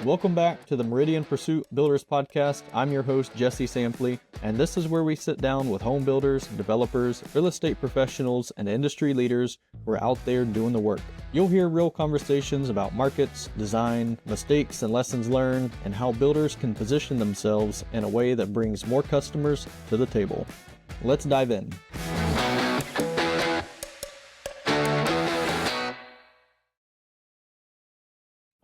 Welcome back to the Meridian Pursuit Builders Podcast. I'm your host, Jesse Sampley, and this is where we sit down with home builders, developers, real estate professionals, and industry leaders who are out there doing the work. You'll hear real conversations about markets, design, mistakes and lessons learned, and how builders can position themselves in a way that brings more customers to the table. Let's dive in.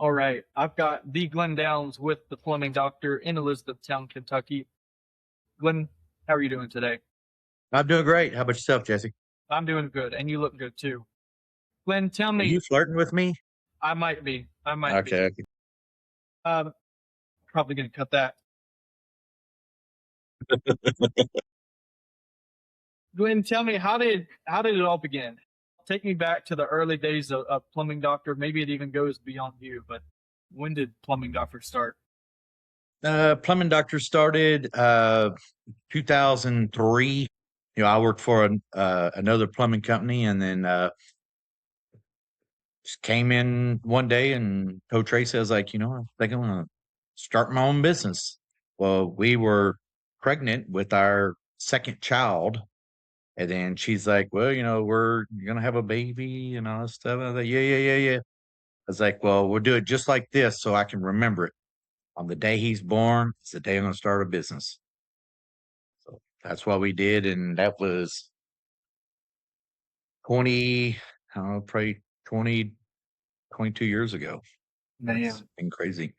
All right, I've got the Glen Downs with the plumbing doctor in Elizabethtown, Kentucky. Glen, how are you doing today? I'm doing great. How about yourself, Jesse? I'm doing good, and you look good too. Glen, tell me. Are you flirting with me? I might be. Okay. Probably going to cut that. Glen, tell me, how did it all begin? Take me back to the early days of Plumbing Doctor. Maybe it even goes beyond you, but when did Plumbing Doctor start? Plumbing Doctor started 2003. I worked for another plumbing company, and then just came in one day and told Tracy, I was like, I think I'm going to start my own business. Well, we were pregnant with our second child. And then she's like, well, we're going to have a baby and all this stuff. I was like, yeah. I was like, well, we'll do it just like this so I can remember it. On the day he's born, it's the day I'm going to start a business. So that's what we did. And that was 22 years ago. Man, that's been crazy.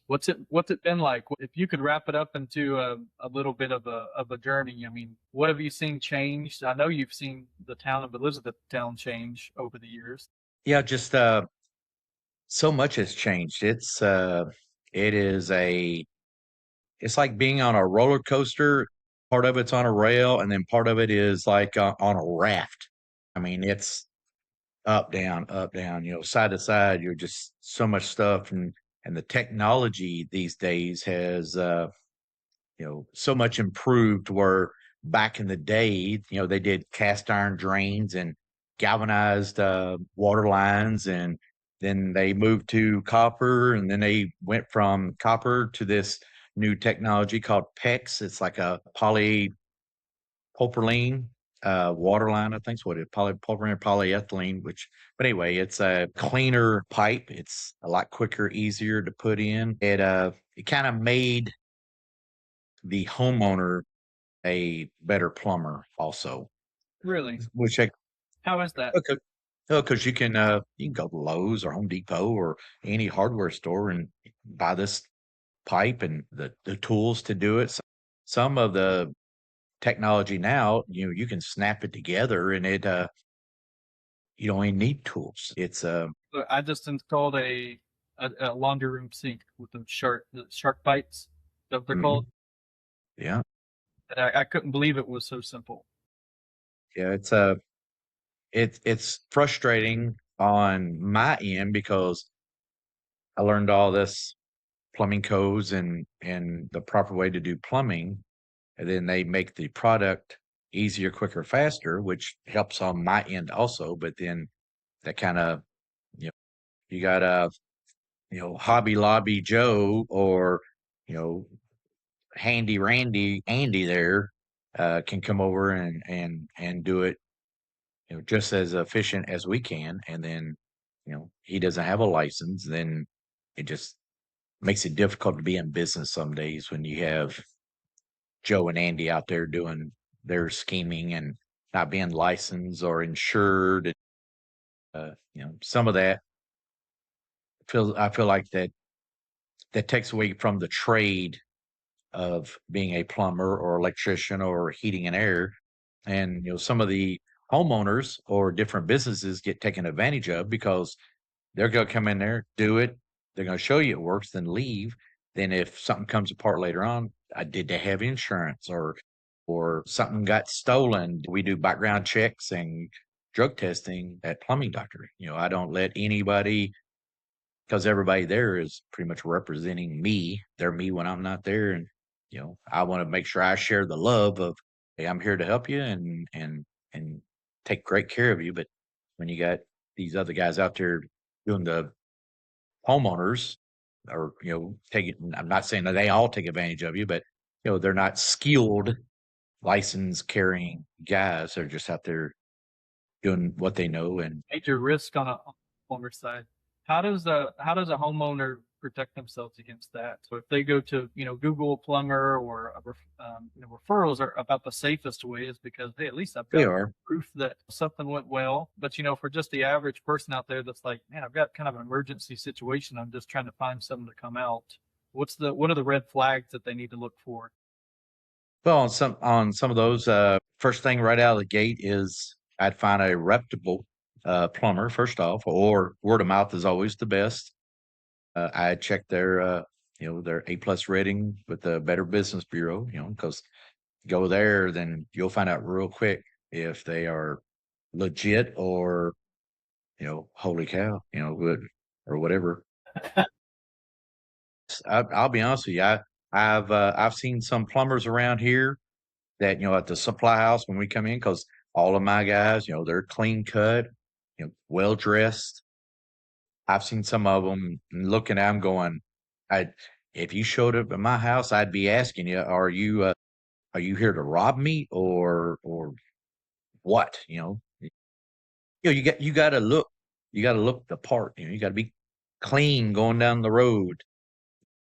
What's it been like? If you could wrap it up into a little bit of a journey, I mean, what have you seen changed? I know you've seen the town of Elizabethtown change over the years. Yeah, just so much has changed. It's like being on a roller coaster. Part of it's on a rail, and then part of it is like on a raft. I mean, it's up, down, side to side. You're just so much stuff, and the technology these days has so much improved. Where back in the day, they did cast iron drains and galvanized water lines, and then they moved to copper, and then they went from copper to this new technology called PEX. It's like a polypropylene water line, I think is what it is, polypropylene, polyethylene, but anyway, it's a cleaner pipe. It's a lot quicker, easier to put in. It kind of made the homeowner a better plumber also. Really? How is that? Okay. Because you can go to Lowe's or Home Depot or any hardware store and buy this pipe and the tools to do it. Some of the technology now, you can snap it together, and it you don't even need tools. It's I just installed a laundry room sink with the shark bites that they're called. Yeah. And I couldn't believe it was so simple. Yeah, it's frustrating on my end because I learned all this plumbing codes and the proper way to do plumbing, and then they make the product easier, quicker, faster, which helps on my end also. But then that kind of, you got Hobby Lobby Joe or Handy Randy Andy there can come over and do it just as efficient as we can. And then he doesn't have a license, then it just makes it difficult to be in business some days when you have Joe and Andy out there doing their scheming and not being licensed or insured. Some of that I feel like that takes away from the trade of being a plumber or electrician or heating and air. And some of the homeowners or different businesses get taken advantage of because they're going to come in there, do it, they're going to show you it works, then leave. Then if something comes apart later on, did they have insurance or something got stolen? We do background checks and drug testing at Plumbing Doctor. I don't let anybody, because everybody there is pretty much representing me. They're me when I'm not there. And, I want to make sure I share the love of, hey, I'm here to help you and take great care of you. But when you got these other guys out there doing the homeowners, or, I'm not saying that they all take advantage of you, but, they're not skilled license carrying guys. They're just out there doing what they know. And Major risk on a homeowner side. How does a homeowner protect themselves against that? So if they go to Google a plumber or referrals are about the safest ways because hey, at least I've they got are. proof that something went well. But for just the average person out there that's like, man, I've got kind of an emergency situation. I'm just trying to find something to come out. What are the red flags that they need to look for? Well, on some of those, first thing right out of the gate is I'd find a reputable plumber first off, or word of mouth is always the best. I'd check their A+ rating with the Better Business Bureau, because go there, then you'll find out real quick if they are legit or holy cow, or whatever. I'll be honest with you, I've seen some plumbers around here that at the supply house when we come in, because all of my guys, they're clean cut, well dressed. I've seen some of them looking at them going, I if you showed up at my house, I'd be asking you, are you here to rob me or what? You got to look the part. You got to be clean going down the road.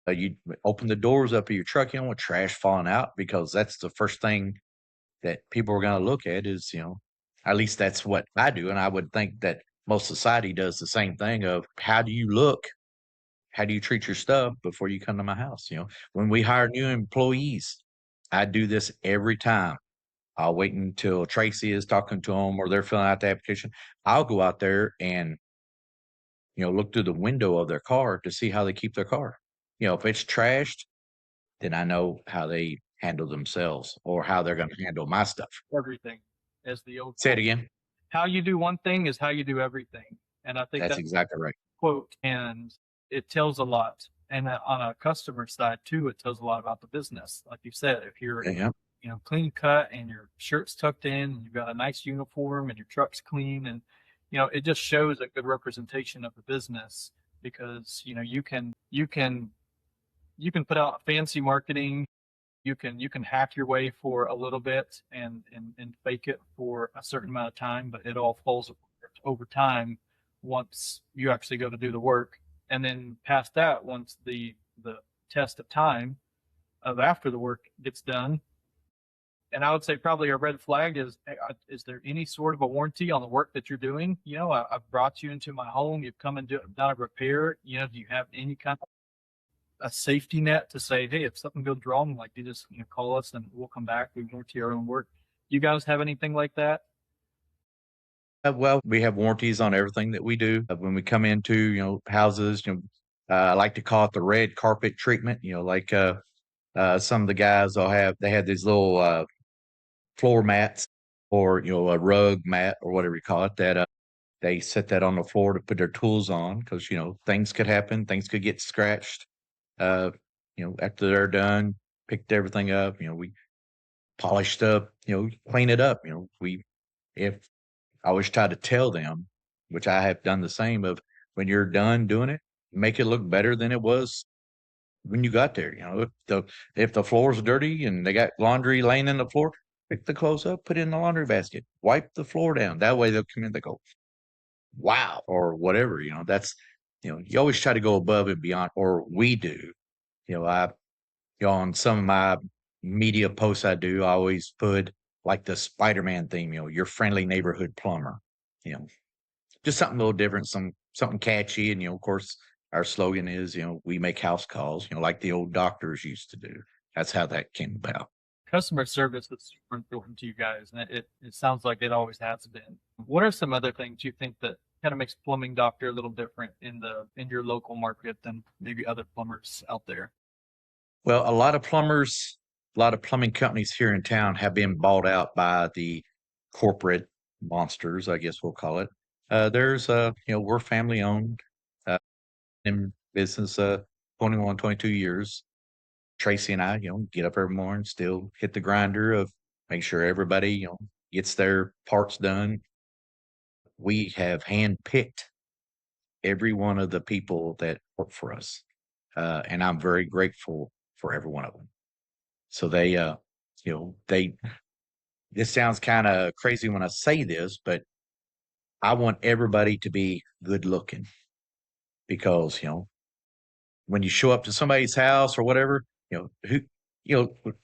You open the doors up of your truck, you don't want trash falling out, because that's the first thing that people are going to look at is, at least that's what I do. And I would think that most society does the same thing of how do you look? How do you treat your stuff before you come to my house? When we hire new employees, I do this every time. I'll wait until Tracy is talking to them or they're filling out the application. I'll go out there and, look through the window of their car to see how they keep their car. If it's trashed, then I know how they handle themselves or how they're going to handle my stuff. Everything, as the old Say it again. how you do one thing is how you do everything. And I think That's that's exactly right. quote, and it tells a lot. And on a customer side too, it tells a lot about the business. Like you said, if you're Yeah. clean cut and your shirt's tucked in, and you've got a nice uniform, and your truck's clean, and it just shows a good representation of the business because you can put out fancy marketing. You can hack your way for a little bit and fake it for a certain amount of time, but it all falls apart over time once you actually go to do the work. And then past that, once the test of time of after the work gets done, and I would say probably a red flag is there any sort of a warranty on the work that you're doing? I've brought you into my home, you've come and done a repair. Do you have any kind of a safety net to say, hey, if something goes wrong, like you just call us and we'll come back. We warranty our own work. You guys have anything like that? Well, we have warranties on everything that we do. When we come into, houses, I like to call it the red carpet treatment. Like some of the guys they have these little floor mats or a rug mat or whatever you call it that they set that on the floor to put their tools on because things could happen, things could get scratched. Uh, after they're done, picked everything up. We polished up. Clean it up. We if I always try to tell them, which I have done the same, of when you're done doing it, make it look better than it was when you got there. If the floor's dirty and they got laundry laying in the floor, pick the clothes up, put it in the laundry basket, wipe the floor down. That way they'll come in, they go, wow, or whatever. That's you always try to go above and beyond, or we do. I on some of my media posts I do, I always put like the Spider-Man theme, your friendly neighborhood plumber. You know, just something a little different, something catchy. And of course, our slogan is, we make house calls, like the old doctors used to do. That's how that came about. Customer service is super important to you guys, and it sounds like it always has been. What are some other things you think that kind of makes Plumbing Doctor a little different in your local market than maybe other plumbers out there? Well, a lot of plumbers, a lot of plumbing companies here in town have been bought out by the corporate monsters, I guess we'll call it. We're family owned, in business, 21, 22 years. Tracy and I, get up every morning, still hit the grinder of make sure everybody, gets their parts done. We have handpicked every one of the people that work for us. and I'm very grateful for every one of them. So this sounds kind of crazy when I say this, but I want everybody to be good looking because, when you show up to somebody's house or whatever, who,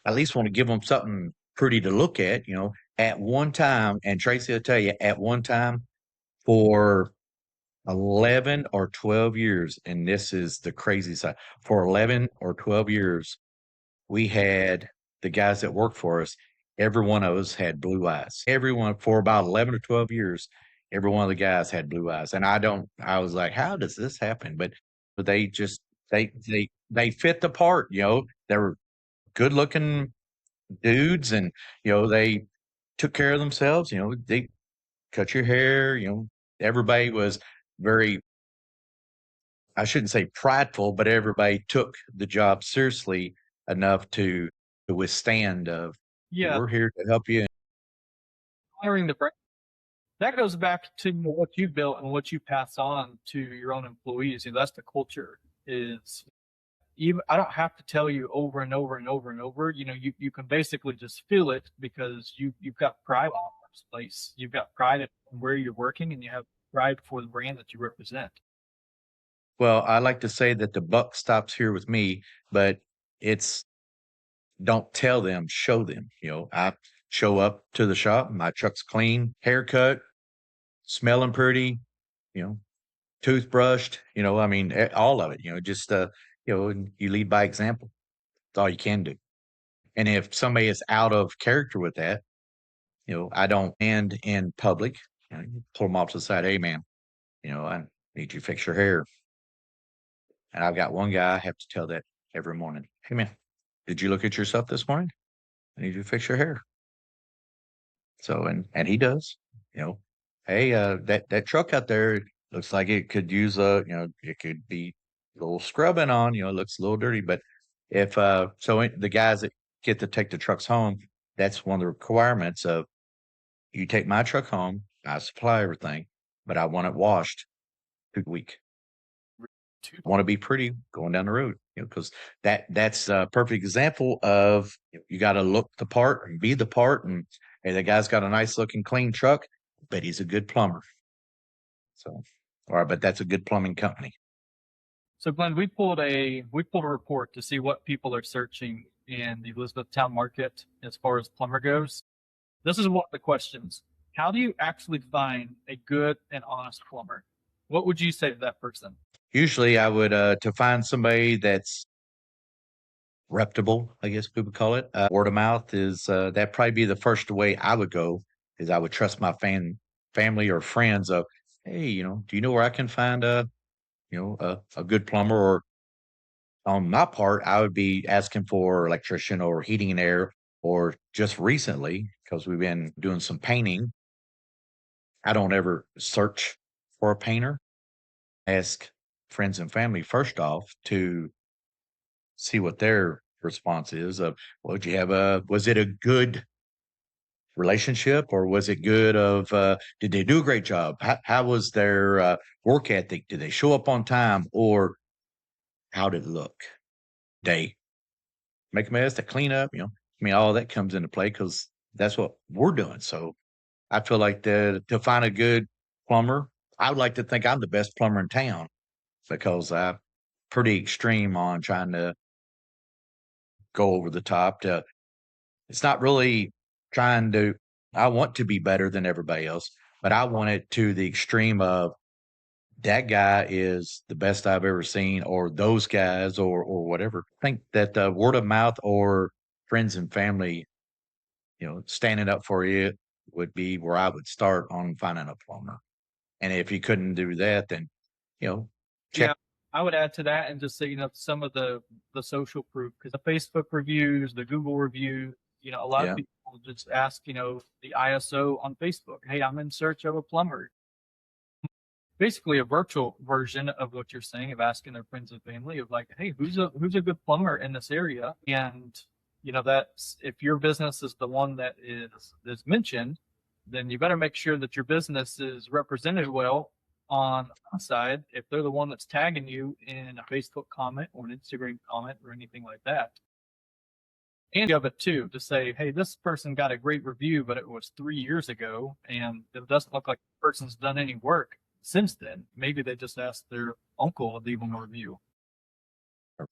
at least want to give them something pretty to look at, at one time. And Tracy will tell you, at one time for 11 or 12 years, and this is the crazy side, for 11 or 12 years, we had the guys that worked for us, every one of us had blue eyes. Everyone for about 11 or 12 years, every one of the guys had blue eyes. And I was like, how does this happen? But they just, they fit the part, they were good looking dudes and, they took care of themselves, they cut your hair, everybody was very, I shouldn't say prideful, but everybody took the job seriously enough to withstand Yeah, we're here to help you. hiring the brand. That goes back to what you built and what you pass on to your own employees. That's the culture. Is even I don't have to tell you over and over and over and over. You can basically just feel it because you've got pride in this place. You've got pride in where you're working, and you have pride for the brand that you represent. Well, I like to say that the buck stops here with me, but it's don't tell them, show them. I show up to the shop, my truck's clean, haircut, smelling pretty, you know, toothbrushed, I mean, all of it, just, and you lead by example. That's all you can do. And if somebody is out of character with that, I don't stand in public, you pull them off to the side. Hey, man, I need you to fix your hair. And I've got one guy I have to tell that every morning. Hey, man, did you look at yourself this morning? I need you to fix your hair. So, and he does, hey, that truck out there looks like it could use it could be a little scrubbing on, it looks a little dirty, but if, the guys that get to take the trucks home, that's one of the requirements of you take my truck home, I supply everything, but I want it washed 2 week. I want to be pretty going down the road, because that's a perfect example of you got to look the part and be the part. And hey, the guy's got a nice looking clean truck, but he's a good plumber. So, but that's a good plumbing company. So Glenn, we pulled a report to see what people are searching in the Elizabethtown market as far as plumber goes. This is one of the questions. How do you actually find a good and honest plumber? What would you say to that person? Usually I would, to find somebody that's reputable, I guess we would call it, word of mouth is, that'd probably be the first way I would go is I would trust my family or friends of, hey, do you know where I can find a good plumber? Or on my part, I would be asking for electrician or heating and air, or just recently, because we've been doing some painting. I don't ever search for a painter. Ask friends and family first off to see what their response is of, well, did you have was it a good relationship, or was it good of, did they do a great job? How was their work ethic? Did they show up on time, or how did it look? They make a mess, to clean up, I mean, all that comes into play because that's what we're doing. So I feel like to find a good plumber, I would like to think I'm the best plumber in town because I'm pretty extreme on trying to go over the top. It's not really trying to, I want to be better than everybody else, but I want it to the extreme of that guy is the best I've ever seen, or those guys, or whatever. I think that the word of mouth or friends and family, standing up for you would be where I would start on finding a plumber. And if you couldn't do that, then, check. Yeah, I would add to that and just say, some of the social proof, because the Facebook reviews, the Google reviews, a lot Yeah. of people just ask, the ISO on Facebook, hey, I'm in search of a plumber. Basically a virtual version of what you're saying, of asking their friends and family of like, hey, who's a good plumber in this area? And that's, if your business is the one that is mentioned, then you better make sure that your business is represented well on the side, if they're the one that's tagging you in a Facebook comment or an Instagram comment or anything like that, and of it too, to say, hey, this person got a great review, but it was 3 years ago, and it doesn't look like the person's done any work since then. Maybe they just asked their uncle to leave them a review.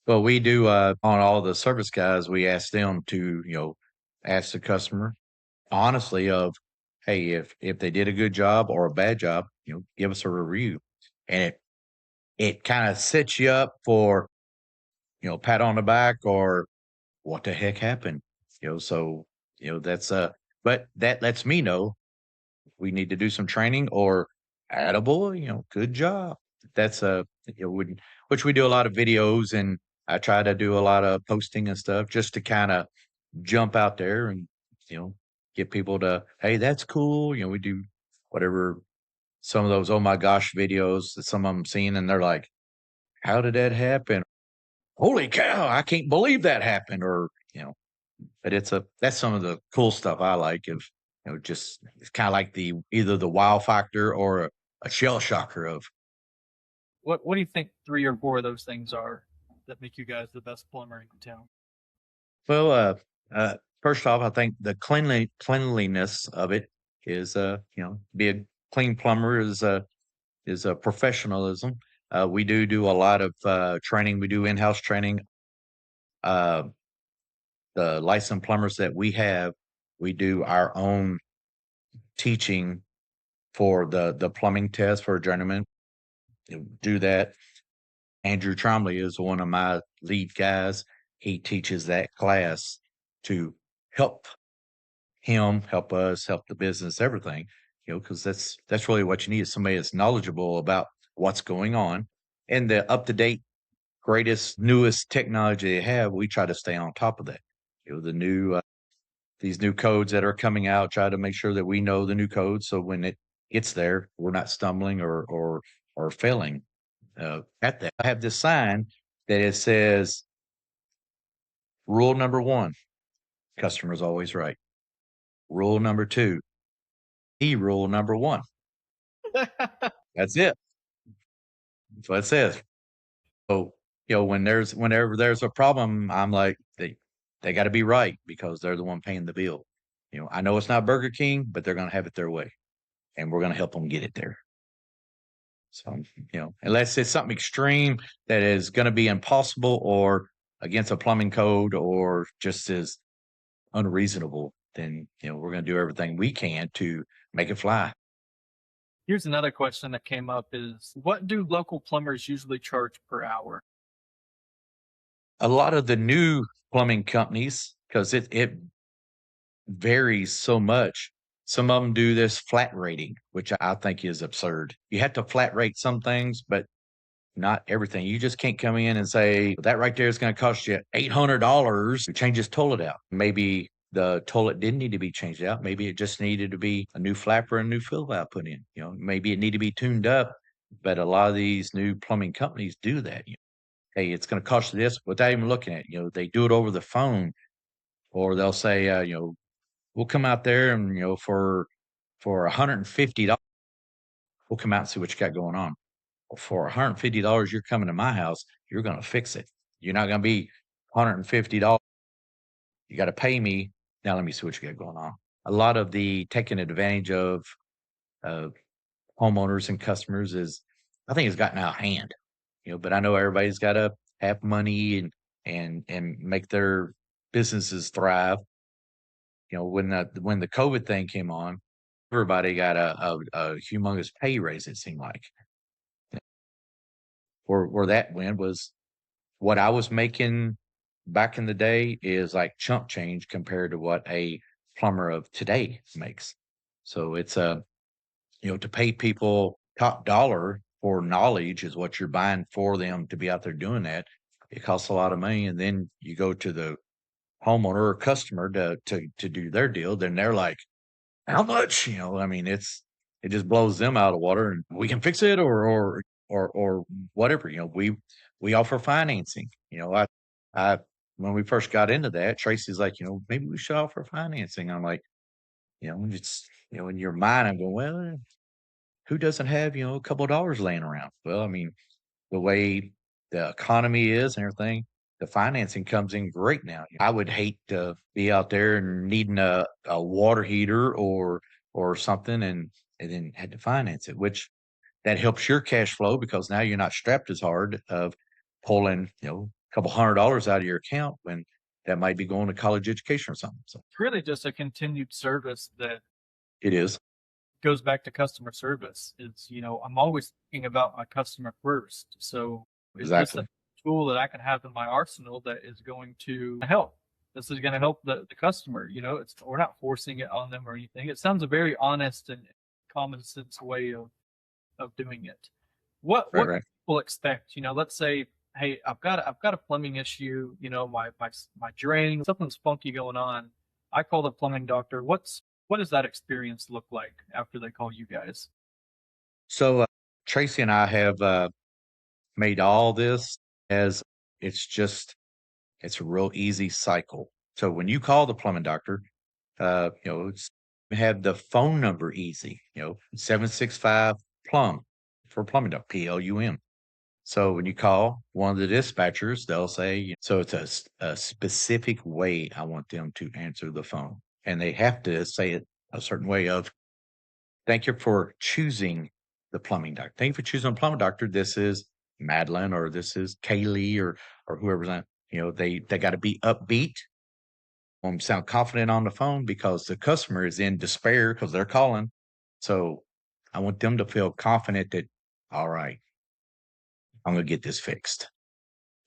Well, we do on all the service guys, we ask them to, ask the customer honestly of, hey, if they did a good job or a bad job, give us a review. And it kind of sets you up for, pat on the back or what the heck happened. So, that's but that lets me know we need to do some training or attaboy, good job. That's which we do a lot of videos and I try to do a lot of posting and stuff just to kind of jump out there and, get people to, hey, that's cool. We do whatever, some of those, oh my gosh, videos that some of them seen and they're like, how did that happen? Holy cow, I can't believe that happened. Or, but that's some of the cool stuff I like of, just it's kind of like either the wow factor or a shell shocker of. What do you think 3 or 4 of those things are that make you guys the best plumber in town? Well, first off, I think the cleanliness of it is, be a clean plumber is a professionalism. We do a lot of training. We do in-house training. The licensed plumbers that we have, we do our own teaching for the plumbing test for a journeyman. Do that. Andrew Tromley is one of my lead guys. He teaches that class to help him, help us, help the business, everything, because that's really what you need is somebody that's knowledgeable about what's going on and the up-to-date, greatest, newest technology they have. We try to stay on top of that. The new these new codes that are coming out, try to make sure that we know the new codes so when it gets there, we're not stumbling or failing at that. I have this sign that it says, rule number 1, customer's always right. Rule number 2, rule number 1. That's it. That's what it says. So, whenever there's a problem, I'm like, they got to be right because they're the one paying the bill. I know it's not Burger King, but they're going to have it their way, and we're going to help them get it there. So, unless it's something extreme that is going to be impossible or against a plumbing code or just is unreasonable, then, we're going to do everything we can to make it fly. Here's another question that came up is, what do local plumbers usually charge per hour? A lot of the new plumbing companies, because it varies so much. Some of them do this flat rating, which I think is absurd. You have to flat rate some things, but not everything. You just can't come in and say that right there is going to cost you $800 to change this toilet out. Maybe the toilet didn't need to be changed out. Maybe it just needed to be a new flapper and a new fill valve put in. Maybe it needed to be tuned up. But a lot of these new plumbing companies do that. Hey, it's going to cost you this without even looking at it. They do it over the phone, or they'll say, we'll come out there and for $150, we'll come out and see what you got going on. For $150, you're coming to my house, you're going to fix it. You're not going to be $150. You got to pay me. Now let me see what you got going on. A lot of the taking advantage of homeowners and customers I think it's gotten out of hand. But I know everybody's got to have money and make their businesses thrive. When the COVID thing came on, everybody got a humongous pay raise. It seemed like. Where that went was what I was making back in the day is like chump change compared to what a plumber of today makes. So it's to pay people top dollar for knowledge is what you're buying for them to be out there doing that. It costs a lot of money, and then you go to the homeowner or customer to do their deal. Then they're like, how much? I mean, it just blows them out of water, and we can fix it or whatever. We offer financing. I when we first got into that, Tracy's like, maybe we should offer financing. I'm like, it's in your mind, I'm going, well, who doesn't have, a couple of dollars laying around? Well, I mean, the way the economy is and everything, the financing comes in great now. I would hate to be out there and needing a water heater or something and then had to finance it, which that helps your cash flow because now you're not strapped as hard of pulling, a couple $100 out of your account when that might be going to college education or something. So It's really just a continued service that it is. goes back to customer service. It's, I'm always thinking about my customer first. So is this Exactly. a tool that I can have in my arsenal that is going to help? This is going to help the customer. We're not forcing it on them or anything. It sounds a very honest and common sense way of doing it. What Right, what right. people expect? Let's say, hey, I've got a plumbing issue. My drain, something's funky going on. I call the plumbing doctor. What does that experience look like after they call you guys? So Tracy and I have made all this as it's a real easy cycle. So when you call the plumbing doctor, have the phone number easy, 765 plum for plumbing doctor, PLUM. So when you call one of the dispatchers, they'll say, so it's a specific way I want them to answer the phone. And they have to say it a certain way of, thank you for choosing the plumbing doctor. Thank you for choosing a plumbing doctor. This is Madeline or this is Kaylee or whoever's on. They got to be upbeat, sound confident on the phone because the customer is in despair because they're calling. So I want them to feel confident that, all right, I'm going to get this fixed.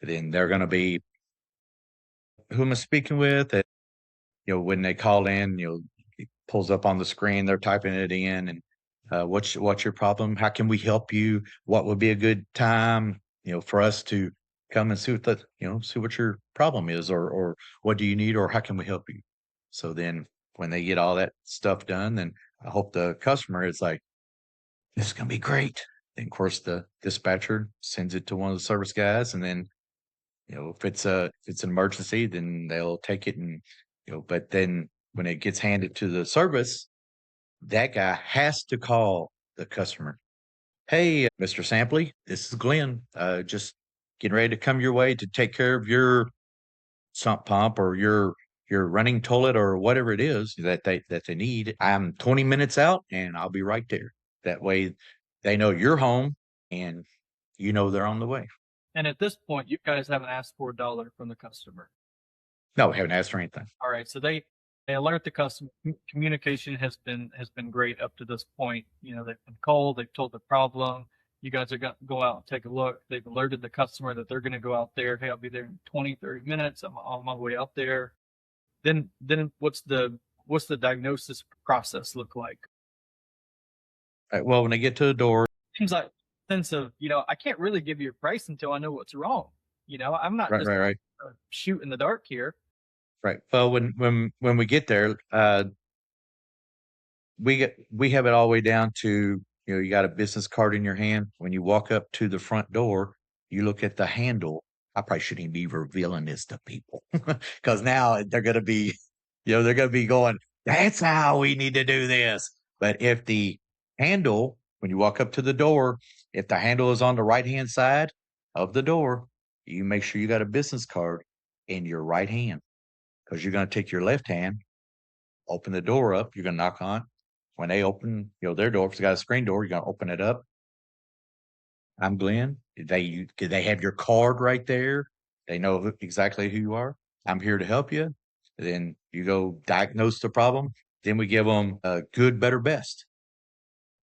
Then they're going to be, who am I speaking with? And, when they call in, it pulls up on the screen, they're typing it in and what's your problem? How can we help you? What would be a good time, for us to come and see see what your problem is or what do you need or how can we help you? So then when they get all that stuff done, then I hope the customer is like, this is going to be great. And of course, the dispatcher sends it to one of the service guys. And then, if it's an emergency, then they'll take it and, but then when it gets handed to the service, that guy has to call the customer. Hey, Mr. Sampley, this is Glenn. Just getting ready to come your way to take care of your sump pump or your running toilet or whatever it is that they need. I'm 20 minutes out and I'll be right there. That way they know you're home and they're on the way. And at this point, you guys haven't asked for $1 from the customer. No, we haven't asked for anything. All right, so they alert the customer. Communication has been great up to this point. They've been called, they've told the problem. You guys are going to go out and take a look. They've alerted the customer that they're going to go out there. Hey, I'll be there in 20, 30 minutes. I'm on my way out there. Then what's the diagnosis process look like? Right, well, when they get to the door, Seems like a sense of, I can't really give you a price until I know what's wrong. I'm not just right. shoot in the dark here. Right. Well, when we get there, we have it all the way down to, you got a business card in your hand. When you walk up to the front door, you look at the handle. I probably shouldn't even be revealing this to people because now they're going to be, they're going to be going, that's how we need to do this. But if the handle, when you walk up to the door, if the handle is on the right-hand side of the door, you make sure you got a business card in your right hand because you're going to take your left hand, open the door up, you're going to knock on. When they open, their door, if it's got a screen door, you're going to open it up. I'm Glenn. Did they have your card right there? They know exactly who you are. I'm here to help you. Then you go diagnose the problem. Then we give them a good, better, best.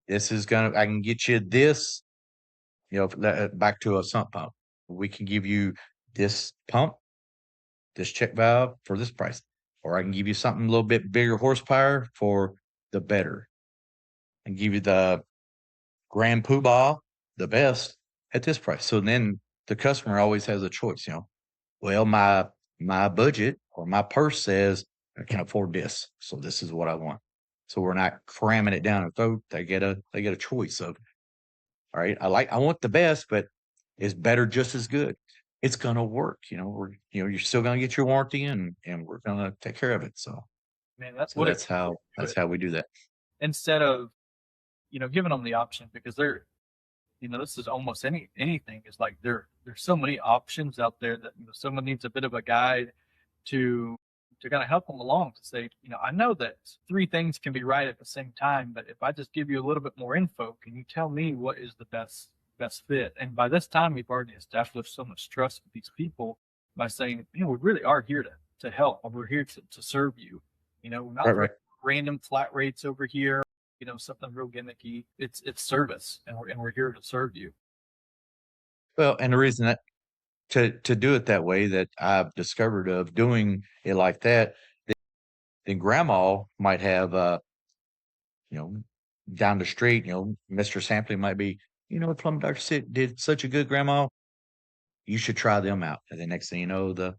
I can get you this, back to a sump pump. We can give you this pump, this check valve for this price. Or I can give you something a little bit bigger horsepower for the better. And give you the grand poobah, the best at this price. So then the customer always has a choice, well, my budget or my purse says I can afford this. So this is what I want. So we're not cramming it down their throat. They get a choice of, all right, I want the best, but it's better just as good. It's gonna work, you're still gonna get your warranty and we're gonna take care of it. So Man, that's that's how we do that. Instead of giving them the option, because this is almost anything. It's like there's so many options out there that someone needs a bit of a guide to kind of help them along, to say, I know that three things can be right at the same time, but if I just give you a little bit more info, can you tell me what is the best fit? And by this time, we've already established so much trust with these people by saying, we really are here to help, and we're here to serve you. We're not Right. random flat rates over here, something real gimmicky. It's service, and we're here to serve you. Well, and the reason that to do it that way, that I've discovered of doing it like that, then grandma might have down the street, Mr. Sampley might be, Plum Dr. Sid did such a good grandma. You should try them out. And the next thing you know, the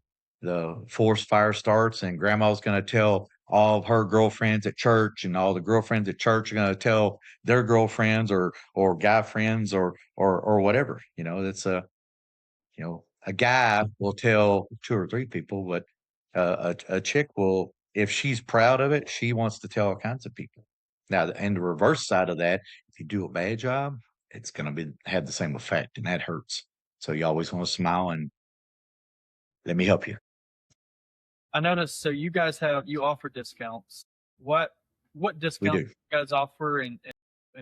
forest fire starts, and grandma's going to tell all of her girlfriends at church, and all the girlfriends at church are going to tell their girlfriends or guy friends or whatever. That's a guy will tell two or three people, but a chick will, if she's proud of it, she wants to tell all kinds of people. Now, and the reverse side of that, if you do a bad job, it's going to have the same effect, and that hurts. So you always want to smile and let me help you. I noticed. So you guys you offer discounts. What discounts do you guys offer, and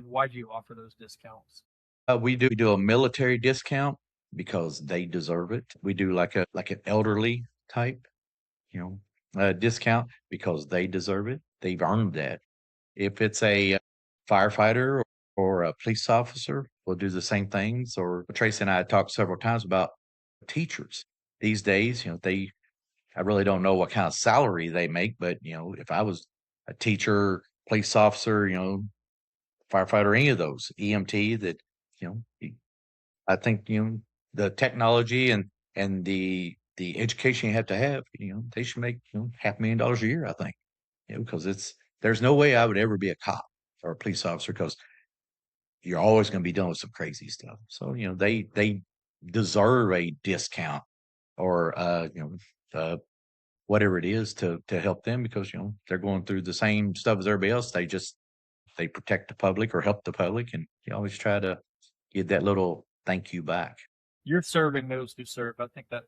why do you offer those discounts? We do a military discount because they deserve it. We do like an elderly type, discount because they deserve it. They've earned that. If it's a firefighter or a police officer, we'll do the same things. Or Tracy and I have talked several times about teachers these days. I really don't know what kind of salary they make, but if I was a teacher, police officer, firefighter, any of those, EMT, that I think the technology and the education you have to have, they should make $500,000 a year, I think, because there's no way I would ever be a cop or a police officer, because you're always going to be dealing with some crazy stuff. So they deserve a discount or whatever it is to help them, because they're going through the same stuff as everybody else. They protect the public or help the public, and you always try to give that little thank you back. You're serving those who serve. I think that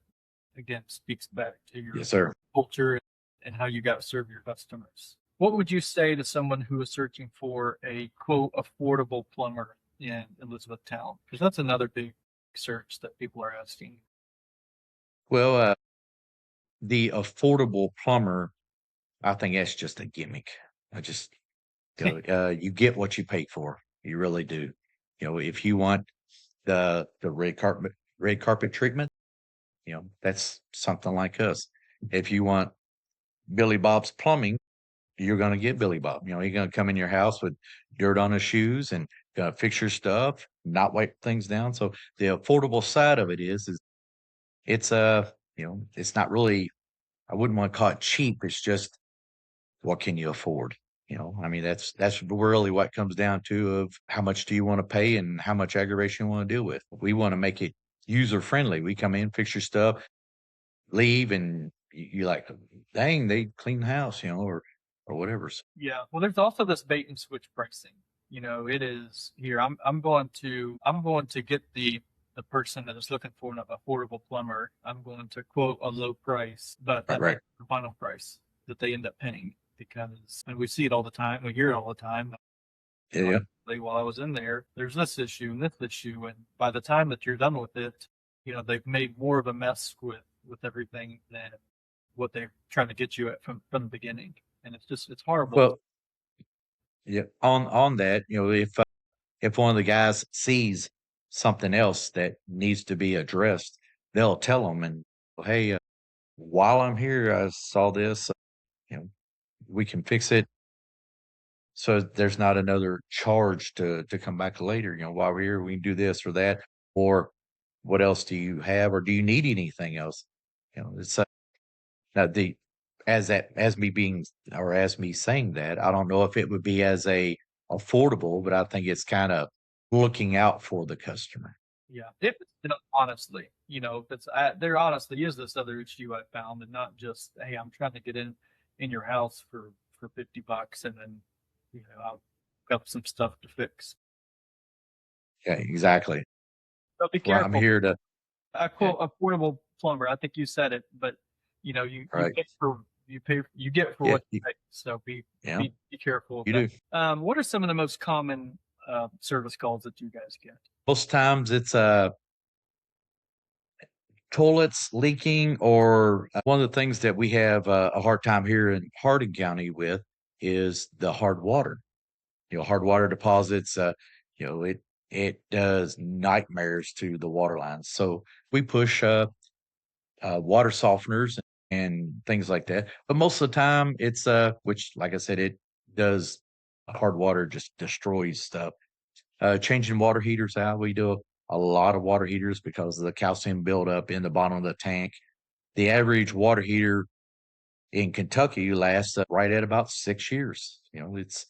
again speaks back to your yes, sir. culture and how you got to serve your customers. What would you say to someone who is searching for a quote affordable plumber in Elizabethtown? Because that's another big search that people are asking. Well, the affordable plumber, I think that's just a gimmick. You get what you pay for. You really do. If you want the red carpet treatment, that's something like us. If you want Billy Bob's plumbing, you're going to get Billy Bob. He's going to come in your house with dirt on his shoes and going to fix your stuff, not wipe things down. So the affordable side of it is it's it's not really, I wouldn't want to call it cheap. It's just, what can you afford? That's really what comes down to, of how much do you want to pay and how much aggravation you want to deal with. We want to make it user friendly. We come in, fix your stuff, leave, and you're like, dang, they clean the house, or whatever. Yeah. Well, there's also this bait and switch pricing. It is here. I'm going to get the person that is looking for an affordable plumber. I'm going to quote a low price, but that's the final price that they end up paying, because we see it all the time. We hear it all the time. Yeah. While I was in there, there's this issue and this issue, and by the time that you're done with it, they've made more of a mess with everything than what they're trying to get you at from the beginning, and it's horrible. Well, yeah. On that, if one of the guys sees something else that needs to be addressed, they'll tell them, and hey, while I'm here, I saw this. We can fix it, so there's not another charge to come back later. While we're here, we can do this or that, or what else do you have, or do you need anything else? It's now as me saying that, I don't know if it would be as a affordable, but I think it's kind of looking out for the customer. Yeah, if it's honestly, there honestly is this other issue I found, and not just, hey, I'm trying to get in your house for $50, and then I'll up some stuff to fix. Yeah, exactly. So be Well, careful. I'm here to, A quote, a portable plumber. I think you said it, but you right. you get for Yeah, what you pay. So be careful of you that. do. What are some of the most common service calls that you guys get? Most times it's toilets leaking, or one of the things that we have a hard time here in Hardin County with is the hard water. Hard water deposits. It does nightmares to the water lines. So we push water softeners and things like that. But most of the time, it's which, like I said, it does. Hard water just destroys stuff. Changing water heaters out. We do a lot of water heaters because of the calcium buildup in the bottom of the tank. The average water heater in Kentucky lasts right at about 6 years. It's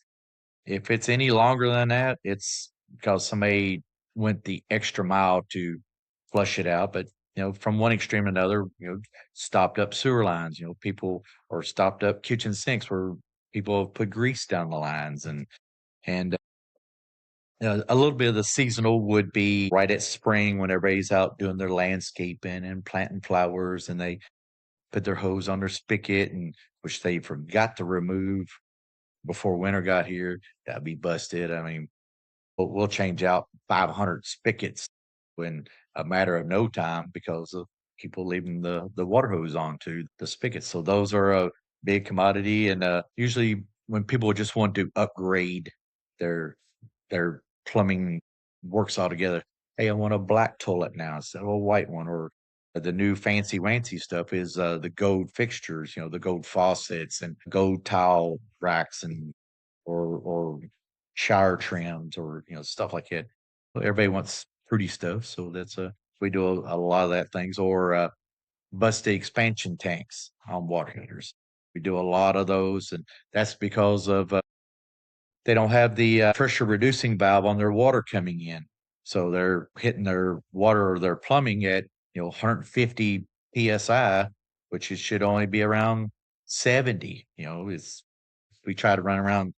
if it's any longer than that, it's because somebody went the extra mile to flush it out. But from one extreme to another, stopped up sewer lines. People, or stopped up kitchen sinks where people have put grease down the lines, and a little bit of the seasonal would be right at spring when everybody's out doing their landscaping and planting flowers, and they put their hose on their spigot, and which they forgot to remove before winter got here. That'd be busted. I mean, we'll change out 500 spigots in a matter of no time because of people leaving the water hose onto the spigots. So those are a big commodity, and usually when people just want to upgrade their their plumbing works altogether. Hey, I want a black toilet now instead of a white one, or the new fancy wancy stuff is the gold fixtures, the gold faucets and gold tile racks, and or shower trims, or stuff like that. Well, everybody wants pretty stuff, so that's we do a lot of that things, or busty expansion tanks on water heaters. We do a lot of those, and that's because of they don't have the pressure reducing valve on their water coming in. So they're hitting their water or their plumbing at 150 psi, which it should only be around 70. We try to run around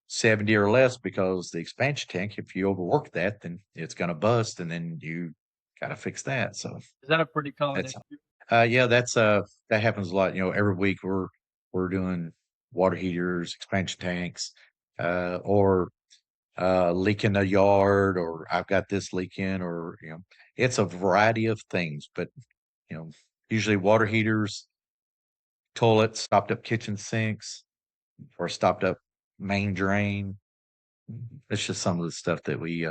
70 or less, because the expansion tank, if you overwork that, then it's going to bust, and then you got to fix that. So Is that a pretty common that's issue? yeah, that happens a lot. Every week we're doing water heaters, expansion tanks, or leak in the yard, or I've got this leaking, or it's a variety of things. But usually water heaters, toilets, stopped up kitchen sinks, or stopped up main drain. It's just some of the stuff that we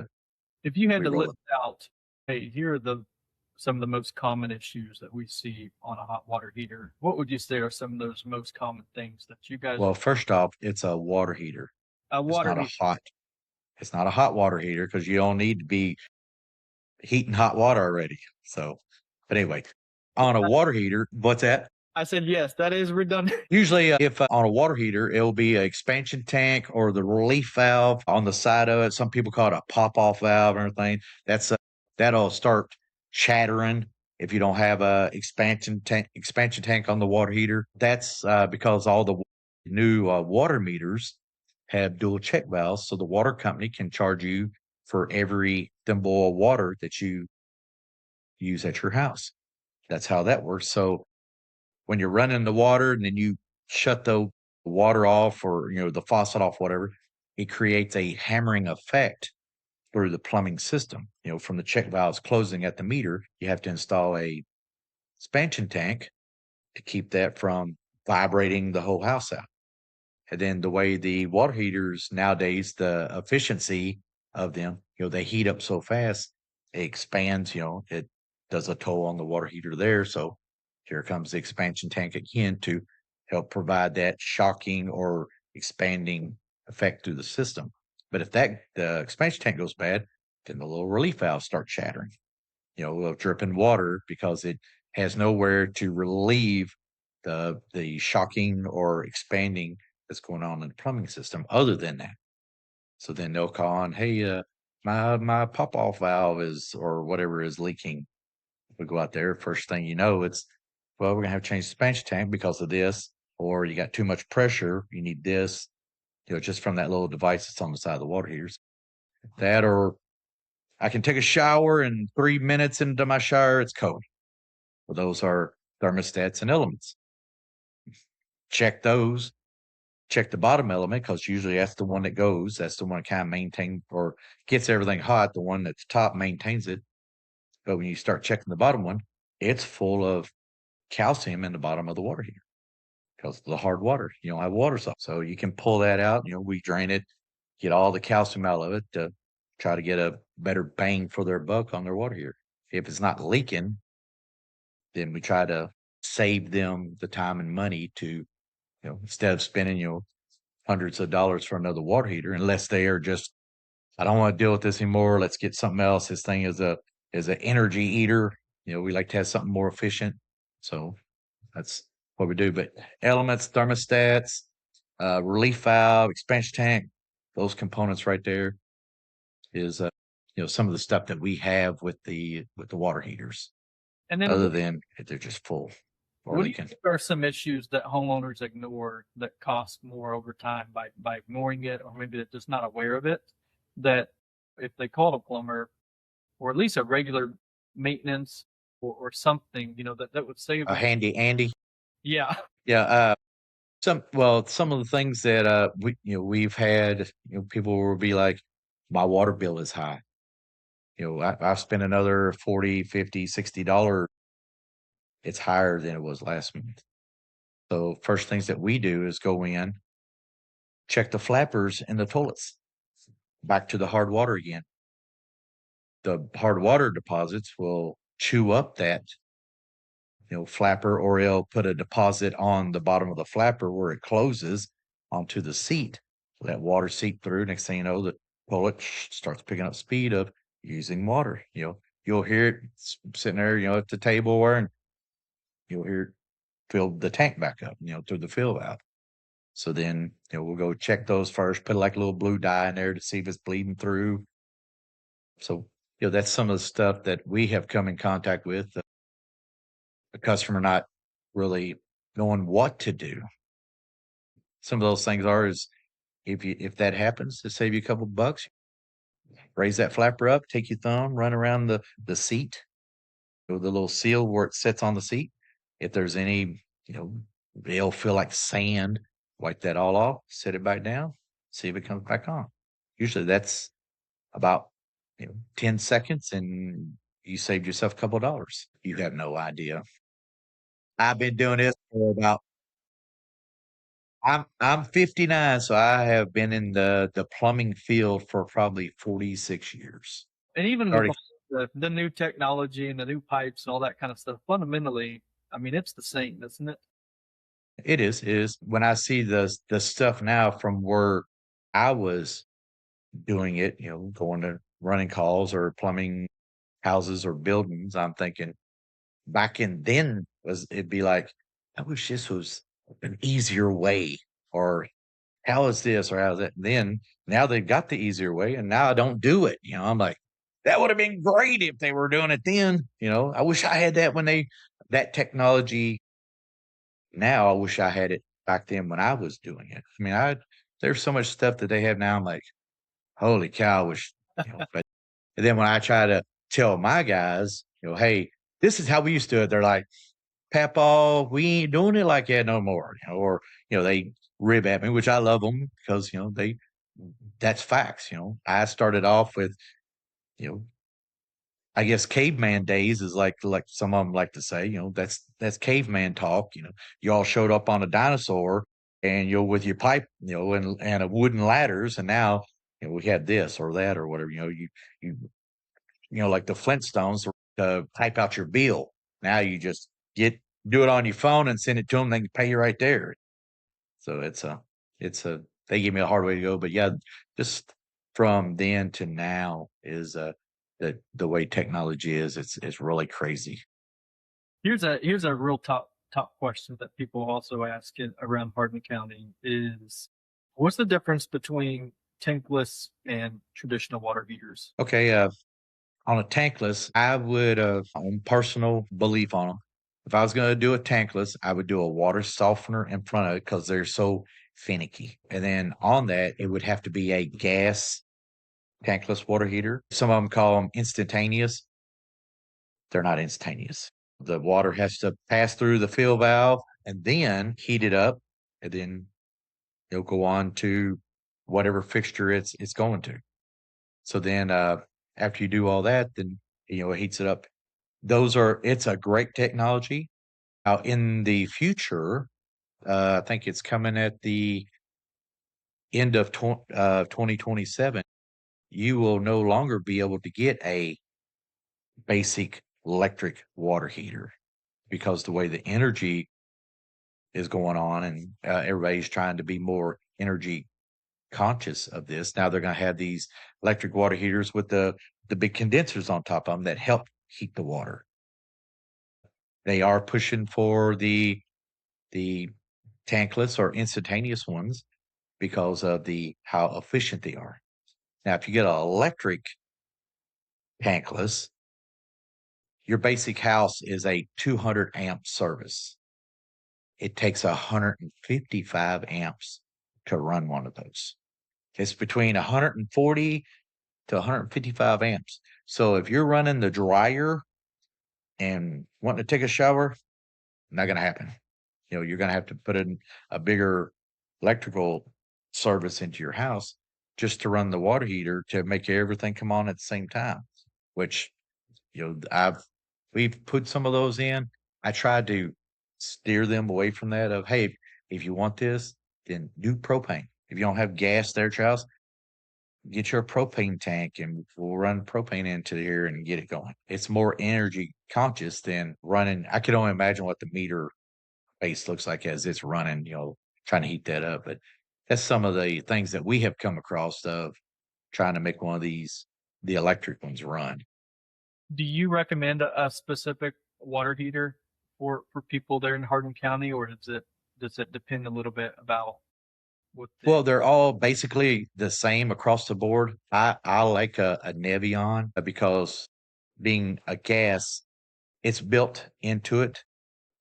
If you had we to roll list out, hey, here are some of the most common issues that we see on a hot water heater, what would you say are some of those most common things that you guys? Well, first off, it's a water heater. A It's water not a heater. hot. It's not a hot water heater, because you don't need to be heating hot water already. So, but anyway, on a water heater, what's that? I said yes. That is redundant. Usually, if on a water heater, it'll be an expansion tank or the relief valve on the side of it. Some people call it a pop-off valve and everything. That'll start chattering if you don't have a expansion tank on the water heater. That's because all the new water meters have dual check valves, so the water company can charge you for every thimble of water that you use at your house. That's how that works. So when you're running the water and then you shut the water off, or the faucet off, whatever, it creates a hammering effect through the plumbing system. From the check valves closing at the meter, you have to install a expansion tank to keep that from vibrating the whole house out. And then the way the water heaters nowadays, the efficiency of them, they heat up so fast, it expands, it does a toll on the water heater there. So here comes the expansion tank again to help provide that shocking or expanding effect through the system. But if the expansion tank goes bad, then the little relief valve starts shattering, dripping water, because it has nowhere to relieve the shocking or expanding that's going on in the plumbing system other than that. So then they'll call on, hey, my pop off valve or whatever is leaking. We go out there, first thing you know, we're gonna have to change the expansion tank because of this, or you got too much pressure, you need this. just from that little device that's on the side of the water heaters. That, or I can take a shower and 3 minutes into my shower, it's cold. Well, those are thermostats and elements. Check those. Check the bottom element, because usually that's the one that goes. That's the one that kind of maintains or gets everything hot. The one at the top maintains it. But when you start checking the bottom one, it's full of calcium in the bottom of the water heater because of the hard water. You don't have water salt. So you can pull that out. We drain it, get all the calcium out of it to try to get a better bang for their buck on their water heater. If it's not leaking, then we try to save them the time and money to, instead of spending, hundreds of dollars for another water heater, unless they are just, I don't want to deal with this anymore. Let's get something else. This thing is an energy eater. We like to have something more efficient. So that's what we do. But elements, thermostats, relief valve, expansion tank, those components right there is, some of the stuff that we have with the water heaters. And then Other than they're just full. Or what they do you can. think are some issues that homeowners ignore that cost more over time by ignoring it, or maybe they're just not aware of it, that if they called a plumber or at least a regular maintenance or something, that would save A them? handy Andy. Yeah. Yeah. Some of the things that we've had, people will be like, my water bill is high. I've spent another $40, $50, $60. It's higher than it was last month. So first things that we do is go in, check the flappers in the toilets. Back to the hard water again. The hard water deposits will chew up that flapper, or it'll put a deposit on the bottom of the flapper where it closes onto the seat. Let water seep through. Next thing you know, the toilet starts picking up speed of using water. You'll hear it sitting there, at the table, and you'll hear it fill the tank back up, through the fill valve. So then, we'll go check those first, put like a little blue dye in there to see if it's bleeding through. So, that's some of the stuff that we have come in contact with. The customer not really knowing what to do. Some of those things is if that happens, to save you a couple bucks, raise that flapper up, take your thumb, run around the seat, the little seal where it sits on the seat. If there's any, they'll feel like sand, wipe that all off, set it back down, see if it comes back on. Usually that's about 10 seconds, and you saved yourself a couple of dollars. You have no idea. I've been doing this for about, I'm 59, so I have been in the plumbing field for probably 46 years. And even Starting, with the new technology and the new pipes and all that kind of stuff, fundamentally, I mean, it's the same, isn't it? it is. When I see the stuff now from where I was doing it, going to running calls or plumbing houses or buildings, I'm thinking back in then it'd be like, I wish this was an easier way, or how is this, or how is that? And then now they've got the easier way, and now I don't do it. I'm like, that would have been great if they were doing it then. I wish I had that that technology. Now I wish I had it back then when I was doing it. I mean, there's so much stuff that they have now. I'm like, holy cow, I wish, but and then when I try to tell my guys, hey, this is how we used to do it, they're like, Papa, we ain't doing it like that no more. Or, they rib at me, which I love them because, that's facts. I started off with, I guess caveman days is like some of them like to say, that's caveman talk. You all showed up on a dinosaur and with your pipe, and a wooden ladders. And now, we had this or that or whatever, like the Flintstones to type out your bill. Now you just do it on your phone and send it to them. They can pay you right there. So they give me a hard way to go, but yeah, just from then to now is, the way technology is, it's really crazy. Here's a real top question that people also ask around Hardin County is, what's the difference between tankless and traditional water heaters? Okay, on a tankless, I would, on personal belief on them, if I was going to do a tankless, I would do a water softener in front of it because they're so finicky. And then on that, it would have to be a gas tankless water heater. Some of them call them instantaneous. They're not instantaneous. The water has to pass through the fill valve and then heat it up, and then it'll go on to whatever fixture it's going to. So then after you do all that, then it heats it up. It's a great technology. Now in the future, I think it's coming at the end of 2027. You will no longer be able to get a basic electric water heater because the way the energy is going on, and everybody's trying to be more energy conscious of this. Now they're going to have these electric water heaters with the big condensers on top of them that help heat the water. They are pushing for the tankless or instantaneous ones because of how efficient they are. Now, if you get an electric tankless, your basic house is a 200 amp service. It takes 155 amps to run one of those. It's between 140 to 155 amps. So if you're running the dryer and wanting to take a shower, not going to happen. You're going to have to put in a bigger electrical service into your house just to run the water heater to make everything come on at the same time, which, we've put some of those in. I tried to steer them away from that of, hey, if you want this, then do propane. If you don't have gas there at your house, get your propane tank and we'll run propane into here and get it going. It's more energy conscious than running. I can only imagine what the meter base looks like as it's running, trying to heat that up. But that's some of the things that we have come across of trying to make one of these, the electric ones, run. Do you recommend a specific water heater for people there in Hardin County, or does it depend a little bit about what? Well, they're all basically the same across the board. I like a Nevion because being a gas, it's built into it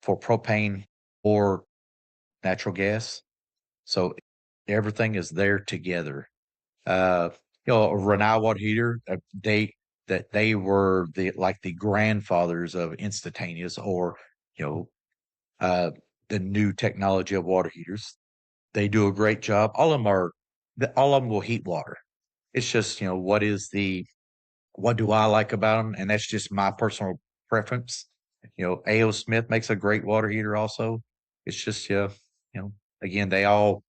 for propane or natural gas. So everything is there together. A Renai water heater, they were the grandfathers of instantaneous or, the new technology of water heaters. They do a great job. All of them will heat water. It's just, what do I like about them? And that's just my personal preference. A.O. Smith makes a great water heater also. It's just, again, they all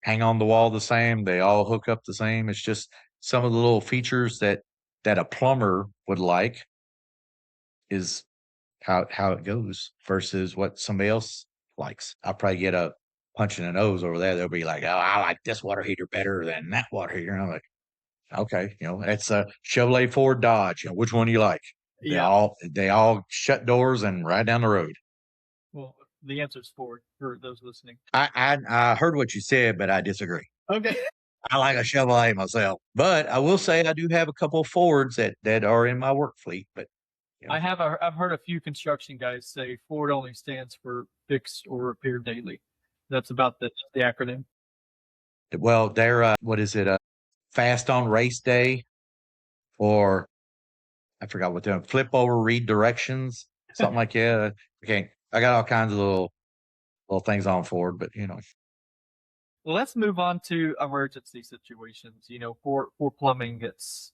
hang on the wall the same. They all hook up the same. It's just some of the little features that a plumber would like is how it goes versus what somebody else likes. I'll probably get a punch in the nose over there. They'll be like, oh, I like this water heater better than that water heater. And I'm like, okay, it's a Chevrolet, Ford, Dodge. Which one do you like? Yeah. They all shut doors and ride down the road. Well, the answer is Ford for those listening. I heard what you said, but I disagree. Okay. I like a Chevrolet myself, but I will say I do have a couple of Fords that are in my work fleet. But I've heard a few construction guys say Ford only stands for fix or repair daily. That's about the acronym. Well, they're what is it? Fast on race day, or I forgot what they're flip over, read directions, something like that. Okay, I got all kinds of little things on Ford, but Well, let's move on to emergency situations. For plumbing, it's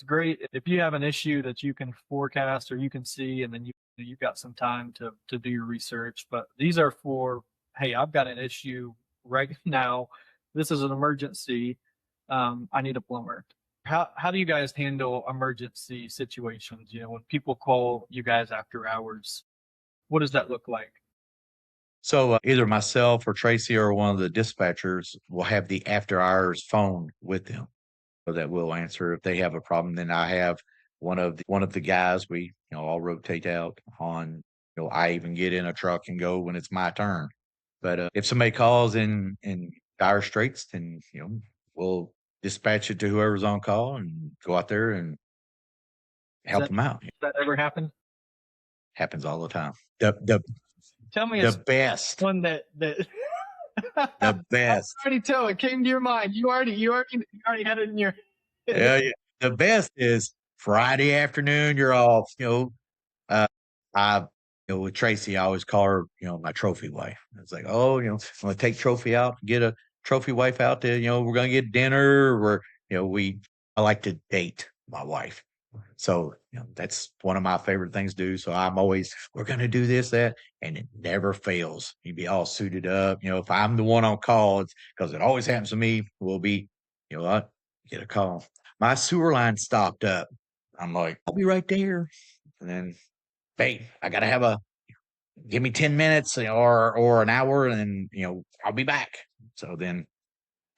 great if you have an issue that you can forecast or you can see, and then you've got some time to do your research. But these are for, hey, I've got an issue right now. This is an emergency. I need a plumber. How do you guys handle emergency situations? When people call you guys after hours, what does that look like? So either myself or Tracy or one of the dispatchers will have the after hours phone with them, so that will answer if they have a problem. Then I have one of the guys. We all rotate out on. I even get in a truck and go when it's my turn. But if somebody calls in dire straits, then we'll dispatch it to whoever's on call and go out there and help them out. Does that ever happen? Happens all the time. Tell me the best one that The best. I already tell it came to your mind. You already had it in your. Yeah, yeah. The best is Friday afternoon. You're off. I, with Tracy, I always call her, my trophy wife. It's like, oh, I'm gonna take Trophy out, get a trophy wife out there. We're gonna get dinner. I like to date my wife. So, that's one of my favorite things to do. So we're going to do this, that, and it never fails. You'd be all suited up. If I'm the one on call, it's because it always happens to me. We'll be, I get a call. My sewer line stopped up. I'm like, I'll be right there. And then, babe, I got to give me 10 minutes or an hour and then, I'll be back. So then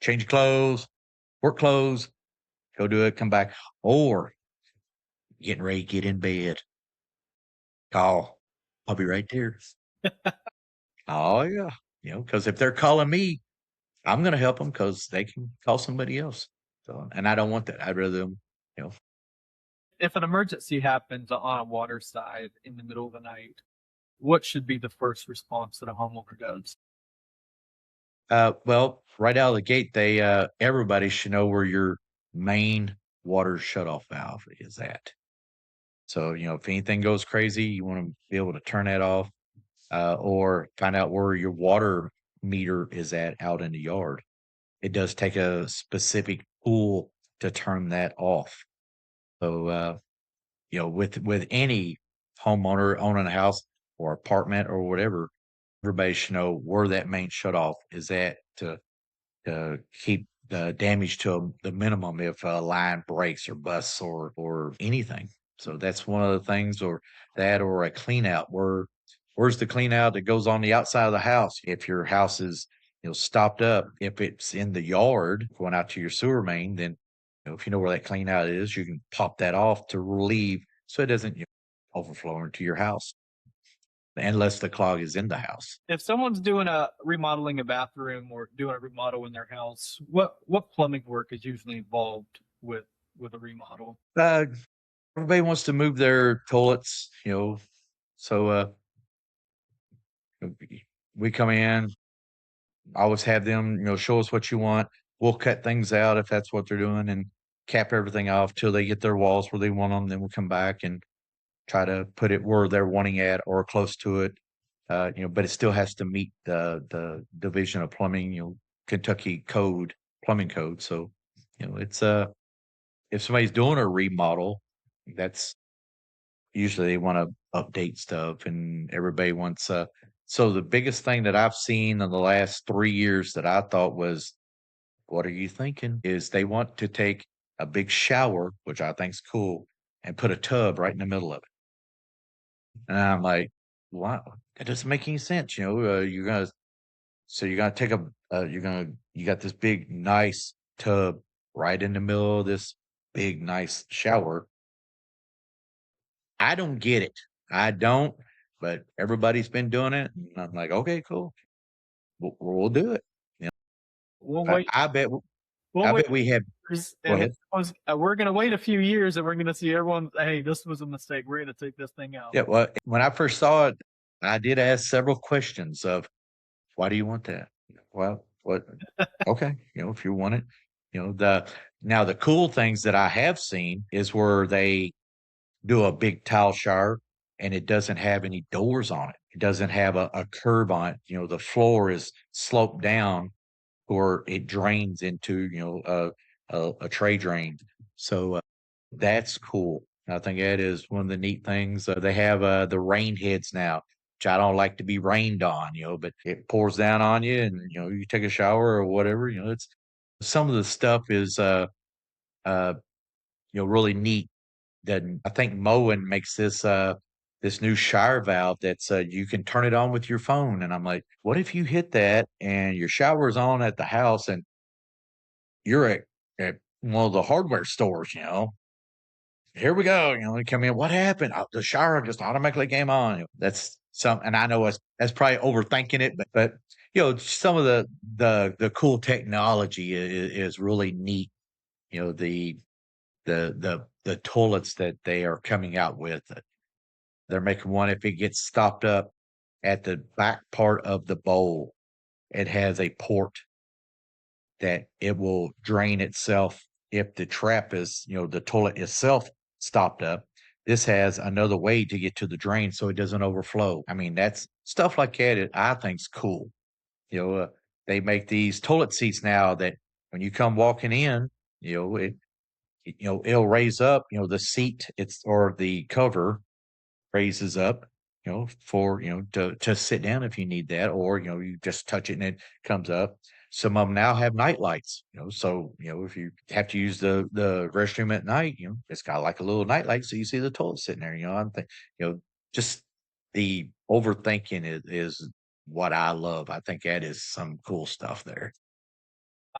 change clothes, work clothes, go do it, come back. Or getting ready to get in bed. Call. I'll be right there. Oh, yeah. Because if they're calling me, I'm going to help them because they can call somebody else. So, and I don't want that. I'd rather them, If an emergency happens on a water side in the middle of the night, what should be the first response that a homeowner does? well, right out of the gate, everybody should know where your main water shutoff valve is at. So, if anything goes crazy, you want to be able to turn that off, or find out where your water meter is at out in the yard. It does take a specific tool to turn that off. So, with any homeowner owning a house or apartment or whatever, everybody should know where that main shutoff is at to keep the damage to the minimum if a line breaks or busts or anything. So that's one of the things, or a clean out. Where's the clean out that goes on the outside of the house? If your house is stopped up, if it's in the yard going out to your sewer main, then if you know where that clean out is, you can pop that off to relieve so it doesn't overflow into your house unless the clog is in the house. If someone's remodeling a bathroom or doing a remodel in their house, what plumbing work is usually involved with a remodel? Everybody wants to move their toilets, so we come in, always have them, show us what you want. We'll cut things out if that's what they're doing and cap everything off till they get their walls where they want them. Then we'll come back and try to put it where they're wanting at or close to it. But it still has to meet the Division of Plumbing, Kentucky plumbing code. So, it's if somebody's doing a remodel, that's usually they want to update stuff and everybody wants so the biggest thing that I've seen in the last 3 years that I thought was, what are you thinking? Is they want to take a big shower, which I think's cool, and put a tub right in the middle of it. And I'm like, wow, that doesn't make any sense. You're gonna take you got this big nice tub right in the middle of this big nice shower. I don't get it. I don't, but everybody's been doing it. And I'm like, okay, cool. We'll do it. We'll But wait. I bet We'll wait. we have. Go ahead. We're going to wait a few years and we're going to see everyone. Hey, this was a mistake. We're going to take this thing out. Yeah. Well, when I first saw it, I did ask several questions of, why do you want that? Well, what? Okay, if you want it, the cool things that I have seen is where they do a big tile shower and it doesn't have any doors on it. It doesn't have a curb on it. The floor is sloped down or it drains into, a tray drain. So that's cool. I think that is one of the neat things. They have the rain heads now, which I don't like to be rained on, but it pours down on you and, you take a shower or whatever, it's some of the stuff is, really neat. That I think Moen makes this new shower valve that's you can turn it on with your phone. And I'm like, what if you hit that and your shower is on at the house and you're at one of the hardware stores, here we go. We come in. What happened? The shower just automatically came on. That's and I know that's probably overthinking it, but some of the cool technology is really neat. The toilets that they are coming out with. They're making one if it gets stopped up at the back part of the bowl. it has a port that it will drain itself if the trap is, the toilet itself stopped up. This has another way to get to the drain so it doesn't overflow. I mean, that's stuff like that I think's cool. They make these toilet seats now that when you come walking in, it'll raise up, the seat or the cover raises up, for, to sit down if you need that, or, you just touch it and it comes up. Some of them now have night lights, so, if you have to use the restroom at night, it's got like a little night light. So you see the toilet sitting there, I'm thinking, just the overthinking is what I love. I think that is some cool stuff there.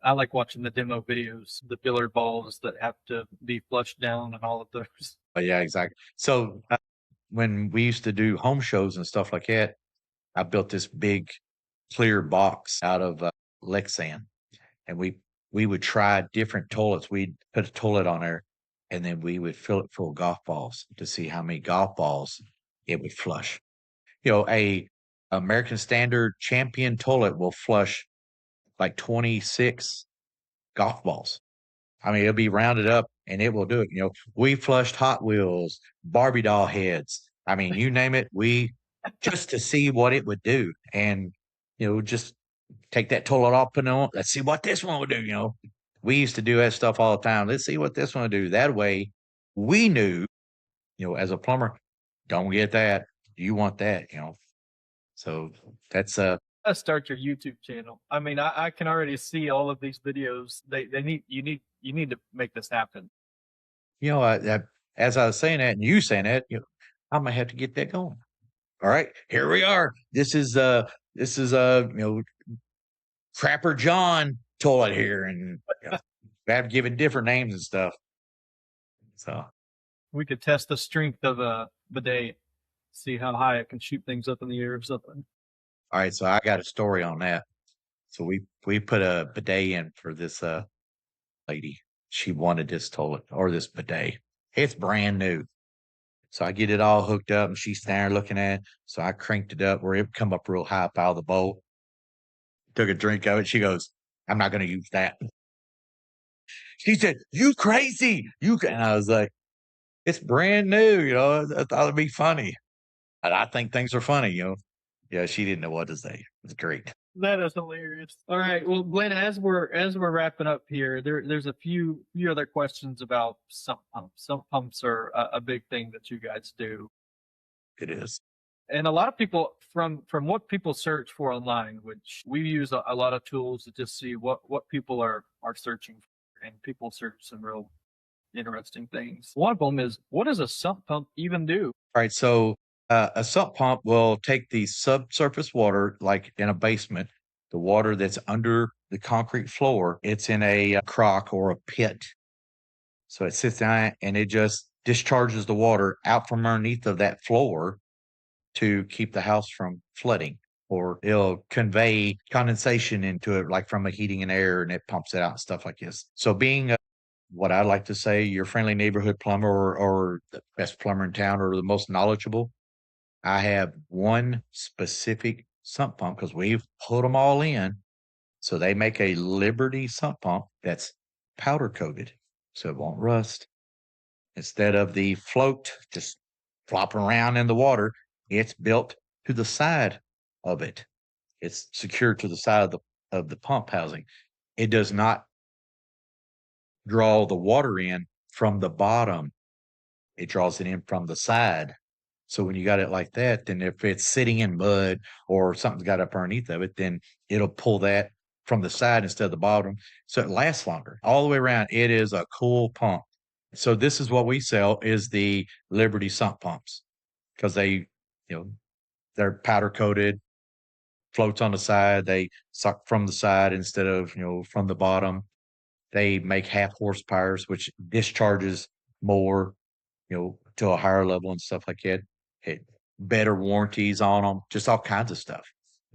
I like watching the demo videos, the billiard balls that have to be flushed down and all of those. But yeah, exactly. So when we used to do home shows and stuff like that, I built this big clear box out of Lexan, and we would try different toilets. We'd put a toilet on there, and then we would fill it full of golf balls to see how many golf balls it would flush. A American Standard Champion toilet will flush like 26 golf balls. I mean, it'll be rounded up and it will do it. We flushed Hot Wheels, Barbie doll heads. I mean, you name it, just to see what it would do. And, just take that toilet off, put it on. Let's see what this one would do. We used to do that stuff all the time. Let's see what this one would do. That way we knew, as a plumber, don't get that. You want that, So that's Start your YouTube channel. I mean, I can already see all of these videos. You need to make this happen. As I was saying that and you saying that, I'm gonna have to get that going. All right, here we are. This is Crapper John toilet here, and I've given different names and stuff. So we could test the strength of a bidet, see how high it can shoot things up in the air or something. All right, so I got a story on that. So we put a bidet in for this lady. She wanted this toilet or this bidet. It's brand new. So I get it all hooked up and she's standing there looking at it. So I cranked it up where it come up real high up out of the bowl. Took a drink of it. She goes, I'm not going to use that. She said, you crazy. And I was like, it's brand new. I thought it'd be funny. And I think things are funny, Yeah, she didn't know what to say. It was great. That is hilarious. All right. Well, Glenn, as we're wrapping up here, there's a few other questions about sump pumps. Sump pumps are a big thing that you guys do. It is. And a lot of people from what people search for online, which we use a lot of tools to just see what people are searching for, and people search some real interesting things. One of them is, what does a sump pump even do? All right. So a sump pump will take the subsurface water, like in a basement, the water that's under the concrete floor. It's in a crock or a pit. So it sits down and it just discharges the water out from underneath of that floor to keep the house from flooding, or it'll convey condensation into it, like from a heating and air, and it pumps it out and stuff like this. So being what I like to say, your friendly neighborhood plumber or the best plumber in town or the most knowledgeable, I have one specific sump pump because we've put them all in. So they make a Liberty sump pump that's powder coated so it won't rust. Instead of the float just flopping around in the water, it's built to the side of it. It's secured to the side of the pump housing. It does not draw the water in from the bottom. It draws it in from the side. So when you got it like that, then if it's sitting in mud or something's got up underneath of it, then it'll pull that from the side instead of the bottom. So it lasts longer all the way around. It is a cool pump. So this is what we sell is the Liberty sump pumps because they're powder coated, floats on the side. They suck from the side instead of, from the bottom. They make half horsepowers, which discharges more, to a higher level and stuff like that. Better warranties on them, just all kinds of stuff.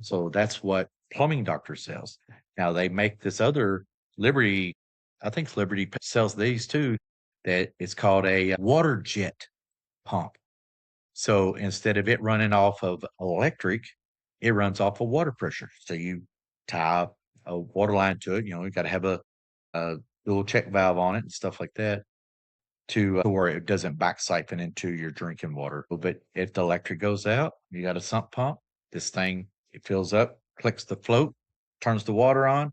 So that's what Plumbing Doctor sells. Now they make this other Liberty, I think Liberty sells these too, that it's called a water jet pump. So instead of it running off of electric, it runs off of water pressure. So you tie a water line to it. You got to have a little check valve on it and stuff like that to where it doesn't back siphon into your drinking water. But if the electric goes out, you got a sump pump. This thing, it fills up, clicks the float, turns the water on.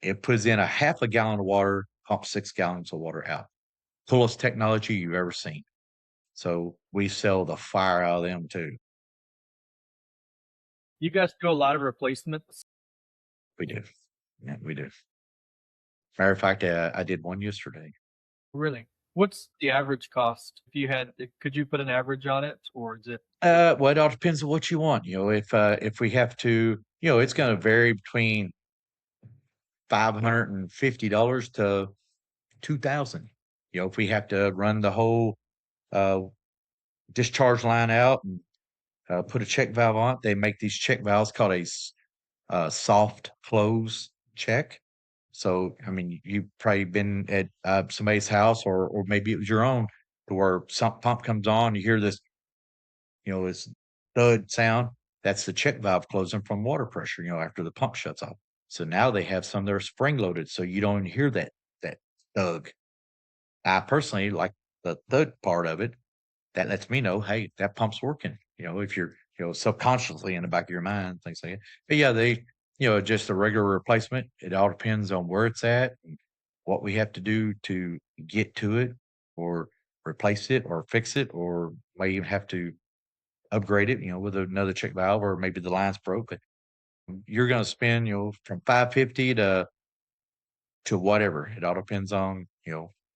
It puts in a half a gallon of water, pumps 6 gallons of water out. Coolest technology you've ever seen. So we sell the fire out of them too. You guys do a lot of replacements? We do. Yeah, we do. Matter of fact, I did one yesterday. Really? What's the average cost? Could you put an average on it, or is it? Well, it all depends on what you want. If we have to, it's going to vary between $550 to $2,000. If we have to run the whole discharge line out and put a check valve on it, they make these check valves called a soft close check. So, I mean, you've probably been at somebody's house, or maybe it was your own, to where some pump comes on, you hear this, this thud sound. That's the check valve closing from water pressure, after the pump shuts off. So now they have some that are spring loaded, so you don't hear that thug. I personally like the thud part of it. That lets me know, hey, that pump's working. If you're, subconsciously in the back of your mind, things like that. But yeah, just a regular replacement. It all depends on where it's at and what we have to do to get to it, or replace it, or fix it, or might even have to upgrade it, with another check valve, or maybe the line's broke. But you're going to spend, from 550 to whatever. It all depends on,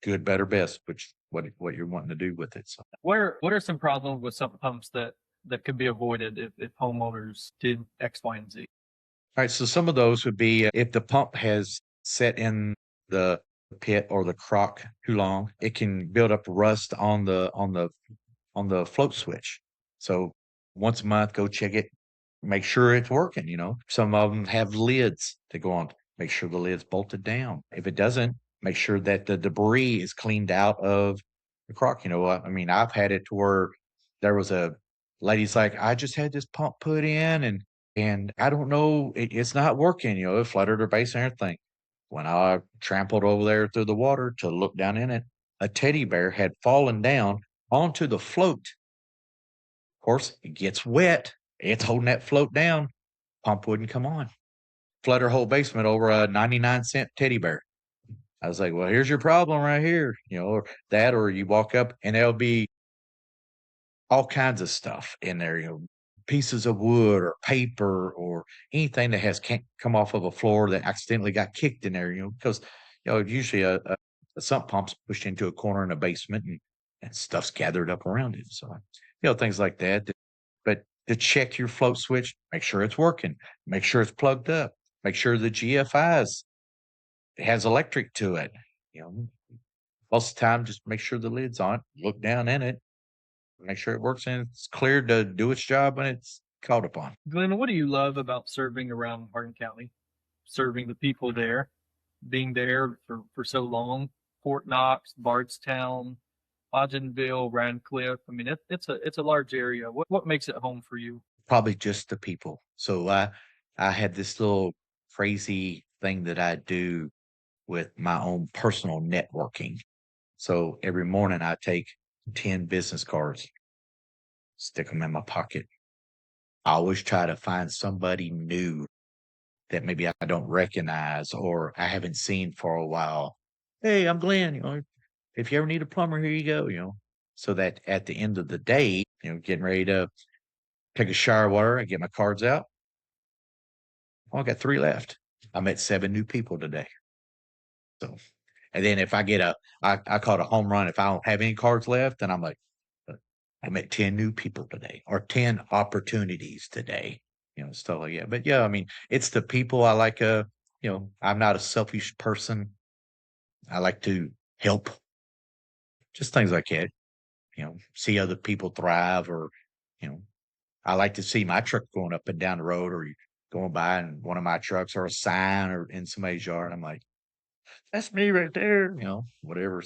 good, better, best, which what you're wanting to do with it. So What are some problems with sump pumps that could be avoided if homeowners did X, Y, and Z? all right, so some of those would be if the pump has set in the pit or the crock too long, it can build up rust on the float switch. So once a month, go check it, make sure it's working. Some of them have lids that go on. Make sure the lid's bolted down. If it doesn't, make sure that the debris is cleaned out of the crock. I mean, I've had it to where there was a lady's like, I just had this pump put in, and I don't know, it's not working. It flooded her base and everything. When I trampled over there through the water to look down in it, a teddy bear had fallen down onto the float. Of course, it gets wet. It's holding that float down. Pump wouldn't come on. Flood her whole basement over a 99-cent teddy bear. I was like, well, here's your problem right here. Or you walk up and there'll be all kinds of stuff in there, pieces of wood or paper or anything that has come off of a floor that accidentally got kicked in there, because, usually a sump pump's pushed into a corner in a basement, and stuff's gathered up around it. So, things like that. But to check your float switch, make sure it's working, make sure it's plugged up, make sure the GFIs has electric to it. Most of the time, just make sure the lid's on, look down in it, make sure it works and it's cleared to do its job when it's called upon. Glenn, what do you love about serving around Hardin County, serving the people there, being there for so long? Fort Knox, Bardstown, Hodgenville, Radcliffe. I mean, it's a large area. What makes it home for you? Probably just the people. So I had this little crazy thing that I do with my own personal networking. So every morning I take 10 business cards, stick them in my pocket. I always try to find somebody new that maybe I don't recognize or I haven't seen for a while. Hey, I'm Glenn. If you ever need a plumber, here you go. So that at the end of the day, getting ready to take a shower water, I get my cards out. I got 3 left. I met 7 new people today. So, and then if I get I call it a home run. If I don't have any cards left, then I'm like, I met 10 new people today, or 10 opportunities today, stuff like that. But yeah, I mean, it's the people I like. I'm not a selfish person. I like to help, just things like that. See other people thrive, or I like to see my truck going up and down the road, or going by and one of my trucks or a sign or in somebody's yard. I'm like, that's me right there. Whatever.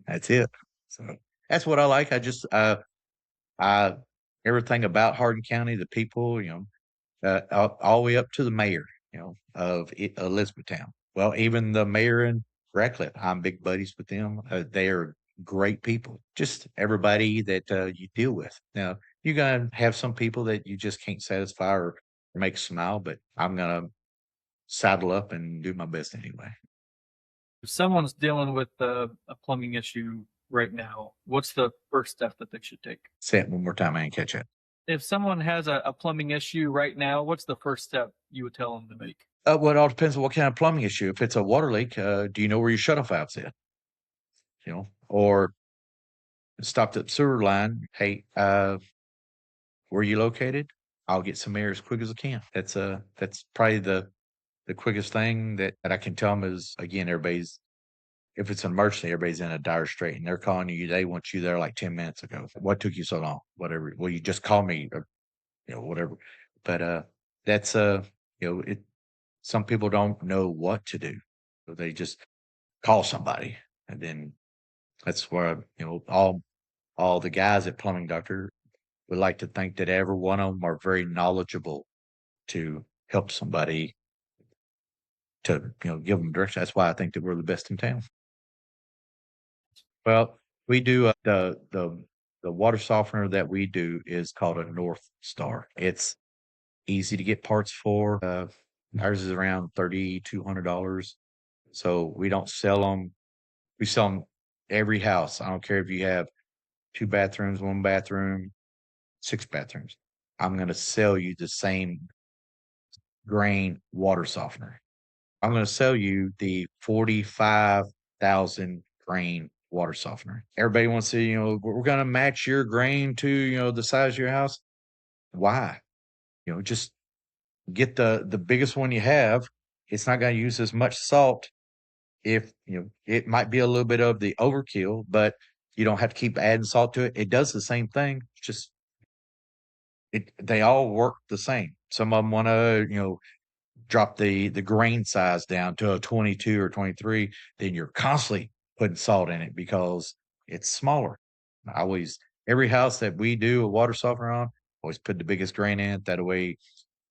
That's it. So that's what I like. I just, I everything about Hardin County, the people, all the way up to the mayor, of Elizabethtown. Well, even the mayor in Radcliffe, I'm big buddies with them. They are great people. Just everybody that you deal with. Now, you're gonna have some people that you just can't satisfy or make smile, but I'm gonna saddle up and do my best anyway. If someone's dealing with a plumbing issue right now, what's the first step that they should take? Say it one more time, I ain't catch it. If someone has a plumbing issue right now, what's the first step you would tell them to make? Well, it all depends on what kind of plumbing issue. If it's a water leak, do you know where your shutoff valve's at? Or stopped at the sewer line. Hey, where are you located? I'll get some air as quick as I can. That's probably the quickest thing that I can tell them is, again, if it's an emergency, everybody's in a dire strait and they're calling you. They want you there like 10 minutes ago. What took you so long? Whatever. Well, you just call me or, whatever. But, that's, some people don't know what to do. So they just call somebody. And then that's where, all the guys at Plumbing Doctor would like to think that every one of them are very knowledgeable to help somebody to, give them direction. That's why I think that we're the best in town. Well, we do the water softener that we do is called a North Star. It's easy to get parts for. Ours is around $3,200. So we don't sell them. We sell them every house. I don't care if you have 2 bathrooms, 1 bathroom, 6 bathrooms. I'm going to sell you the same grain water softener. I'm going to sell you the 45,000 grain water softener. Everybody wants to, we're going to match your grain to, the size of your house. Why? Just get the biggest one you have. It's not going to use as much salt. If, it might be a little bit of the overkill, but you don't have to keep adding salt to it. It does the same thing. Just they all work the same. Some of them want to, drop the grain size down to a 22 or 23. Then you're constantly putting salt in it because it's smaller. Every house that we do a water softener on, always put the biggest grain in it. That way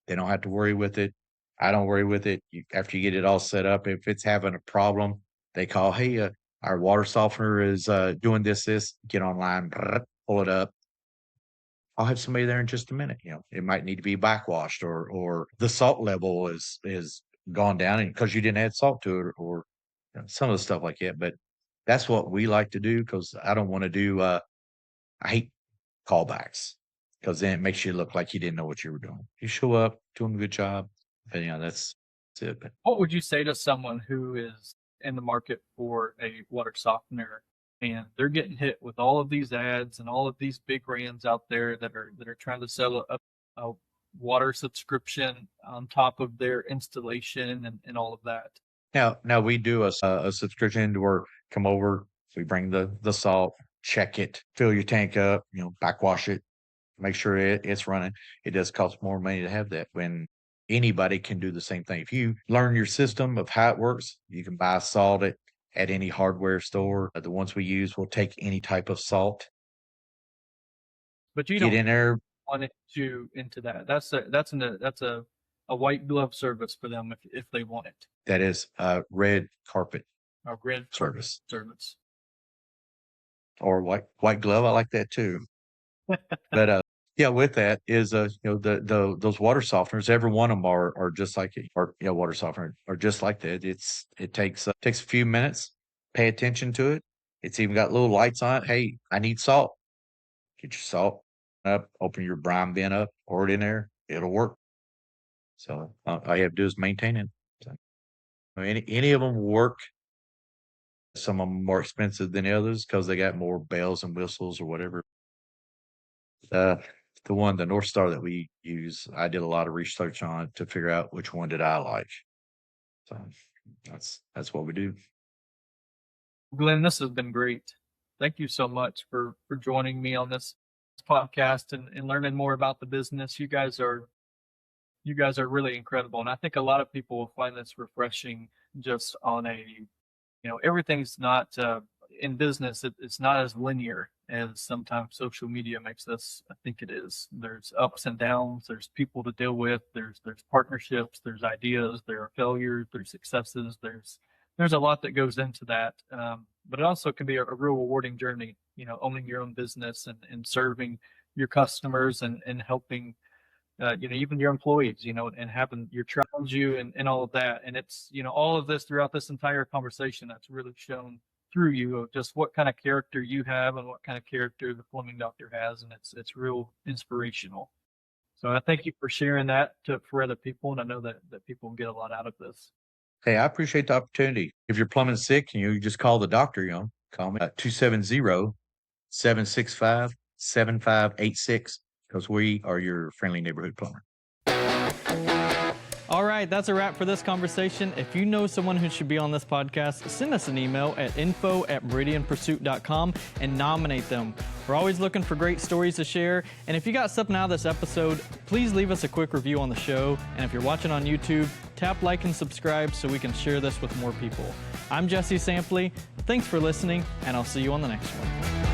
they don't have to worry with it. I don't worry with it. After you get it all set up, if it's having a problem, they call, hey, our water softener is doing this, get online, pull it up. I'll have somebody there in just a minute. It might need to be backwashed or the salt level is gone down and because you didn't add salt to it or some of the stuff like that. But that's what we like to do because I don't want to do, I hate callbacks because then it makes you look like you didn't know what you were doing. You show up, doing a good job. And, that's it. But What would you say to someone who is in the market for a water softener and they're getting hit with all of these ads and all of these big brands out there that are trying to sell a water subscription on top of their installation and all of that? Now we do a subscription where come over, we bring the salt, check it, fill your tank up, backwash it, make sure it's running. It does cost more money to have that when anybody can do the same thing. If you learn your system of how it works, you can buy salt at any hardware store. The ones we use will take any type of salt. But you Get don't in there. want it into that. That's a white glove service for them if they want it. That is red carpet Or grid service or white glove. I like that too. But yeah, with that is those water softeners. Every one of them are just like it. Or water softener are just like that. It takes a few minutes. Pay attention to it. It's even got little lights on it. Hey, I need salt. Get your salt up. Open your brine bin up. Pour it in there. It'll work. So all you have to do is maintain it. So, any of them work. Some of them more expensive than others because they got more bells and whistles or whatever. The North Star that we use, I did a lot of research on it to figure out which one did I like. So that's what we do. Glen, this has been great. Thank you so much for joining me on this podcast and learning more about the business. You guys are really incredible. And I think a lot of people will find this refreshing just on everything's not in business. It's not as linear as sometimes social media makes us think it is. There's ups and downs, there's people to deal with, there's partnerships, there's ideas, there are failures, there's successes, there's a lot that goes into that. But it also can be a real rewarding journey, owning your own business and serving your customers and helping even your employees, and having your challenge you and all of that. And it's, all of this throughout this entire conversation that's really shown through you of just what kind of character you have and what kind of character the plumbing doctor has. And it's real inspirational. So I thank you for sharing that for other people. And I know that people will get a lot out of this. Hey, I appreciate the opportunity. If you're plumbing sick, you just call the doctor, call me at 270-765-7586 because we are your friendly neighborhood plumber. All right, that's a wrap for this conversation. If you know someone who should be on this podcast, send us an email at info@meridianpursuit.com and nominate them. We're always looking for great stories to share. And if you got something out of this episode, please leave us a quick review on the show. And if you're watching on YouTube, tap like and subscribe so we can share this with more people. I'm Jesse Sampley. Thanks for listening, and I'll see you on the next one.